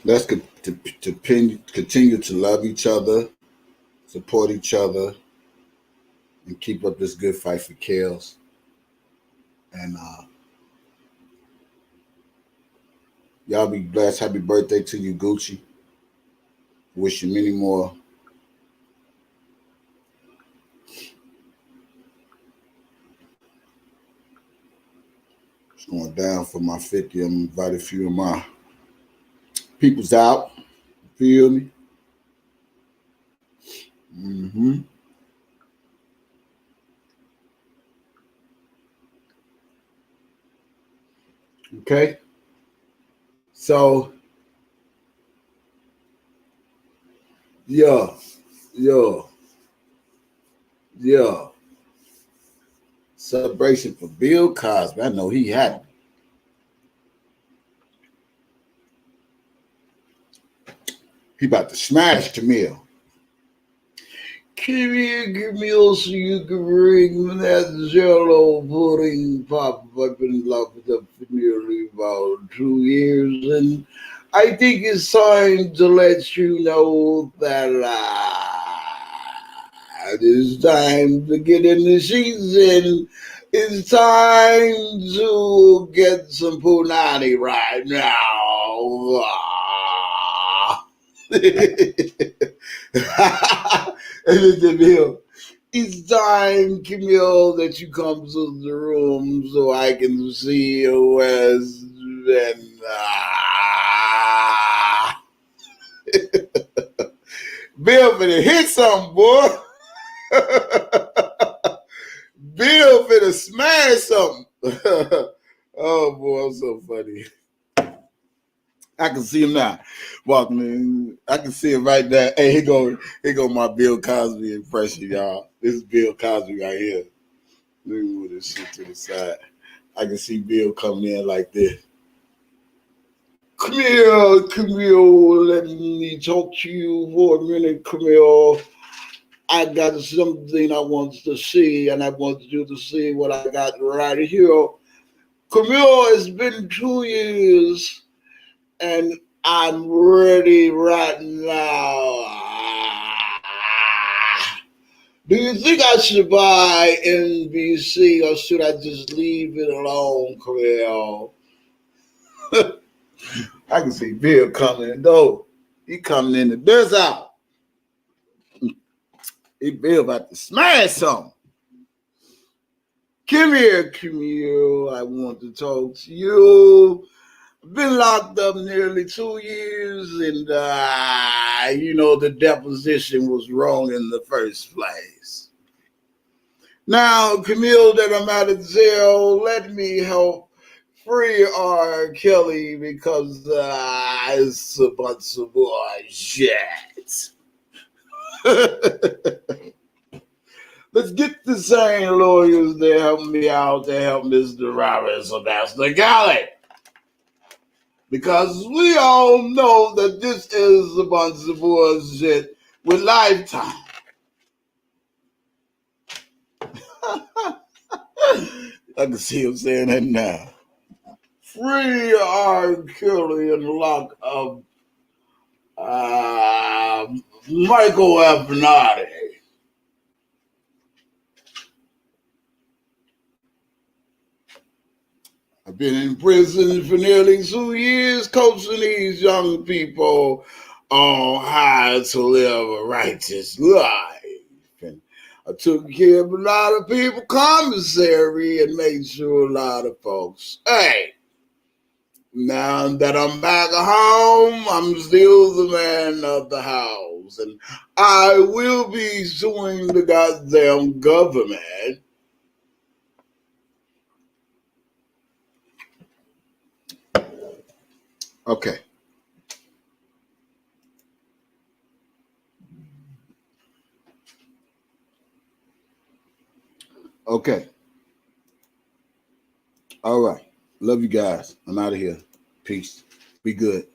let's continue to love each other, support each other, and keep up this good fight for kills. And y'all be blessed. Happy birthday to you, Gucci. Wish you many more. It's going down for my 50. I'm invited a few of my peoples out. Feel me? Mm-hmm. Okay. So, yeah. Celebration for Bill Cosby. I know he happy. He about to smash the meal. Can you give me so you can bring that jello pudding pop? I've been in love with them for nearly about 2 years, and I think it's time to let you know that it's time to get in the season. It's time to get some punani right now. And then Bill, it's time, Camille, that you come to the room so I can see you as Bill finna hit something, boy. Bill finna smash something. Oh boy, I'm so funny. I can see him now walking in. I can see him right there. Hey, here go my Bill Cosby impression, y'all. This is Bill Cosby right here. Let me move this shit to the side. I can see Bill coming in like this. Come here, let me talk to you for a minute, come here. I got something I want to see, and I want you to see what I got right here. Come here, it's been 2 years, and I'm ready right now. Do you think I should buy NBC, or should I just leave it alone, Camille? I can see Bill coming though. He coming in the dirt out. He Bill about to smash something. Come here, Camille. I want to talk to you. I've been locked up nearly 2 years, and the deposition was wrong in the first place. Now, Camille, that I'm out of jail, let me help free R. Kelly because it's a bunch of bullshit. Let's get the same lawyers to help me out to help Mr. Robert Sebastian Kelly. Because we all know that this is a bunch of bullshit with Lifetime. I can see him saying that now. Free R. Kelly and lock up Michael Avenatti. I've been in prison for nearly 2 years coaching these young people on how to live a righteous life. And I took care of a lot of people commissary and made sure a lot of folks, hey, now that I'm back home, I'm still the man of the house. And I will be suing the goddamn government. Okay. Okay. All right. Love you guys. I'm out of here. Peace. Be good.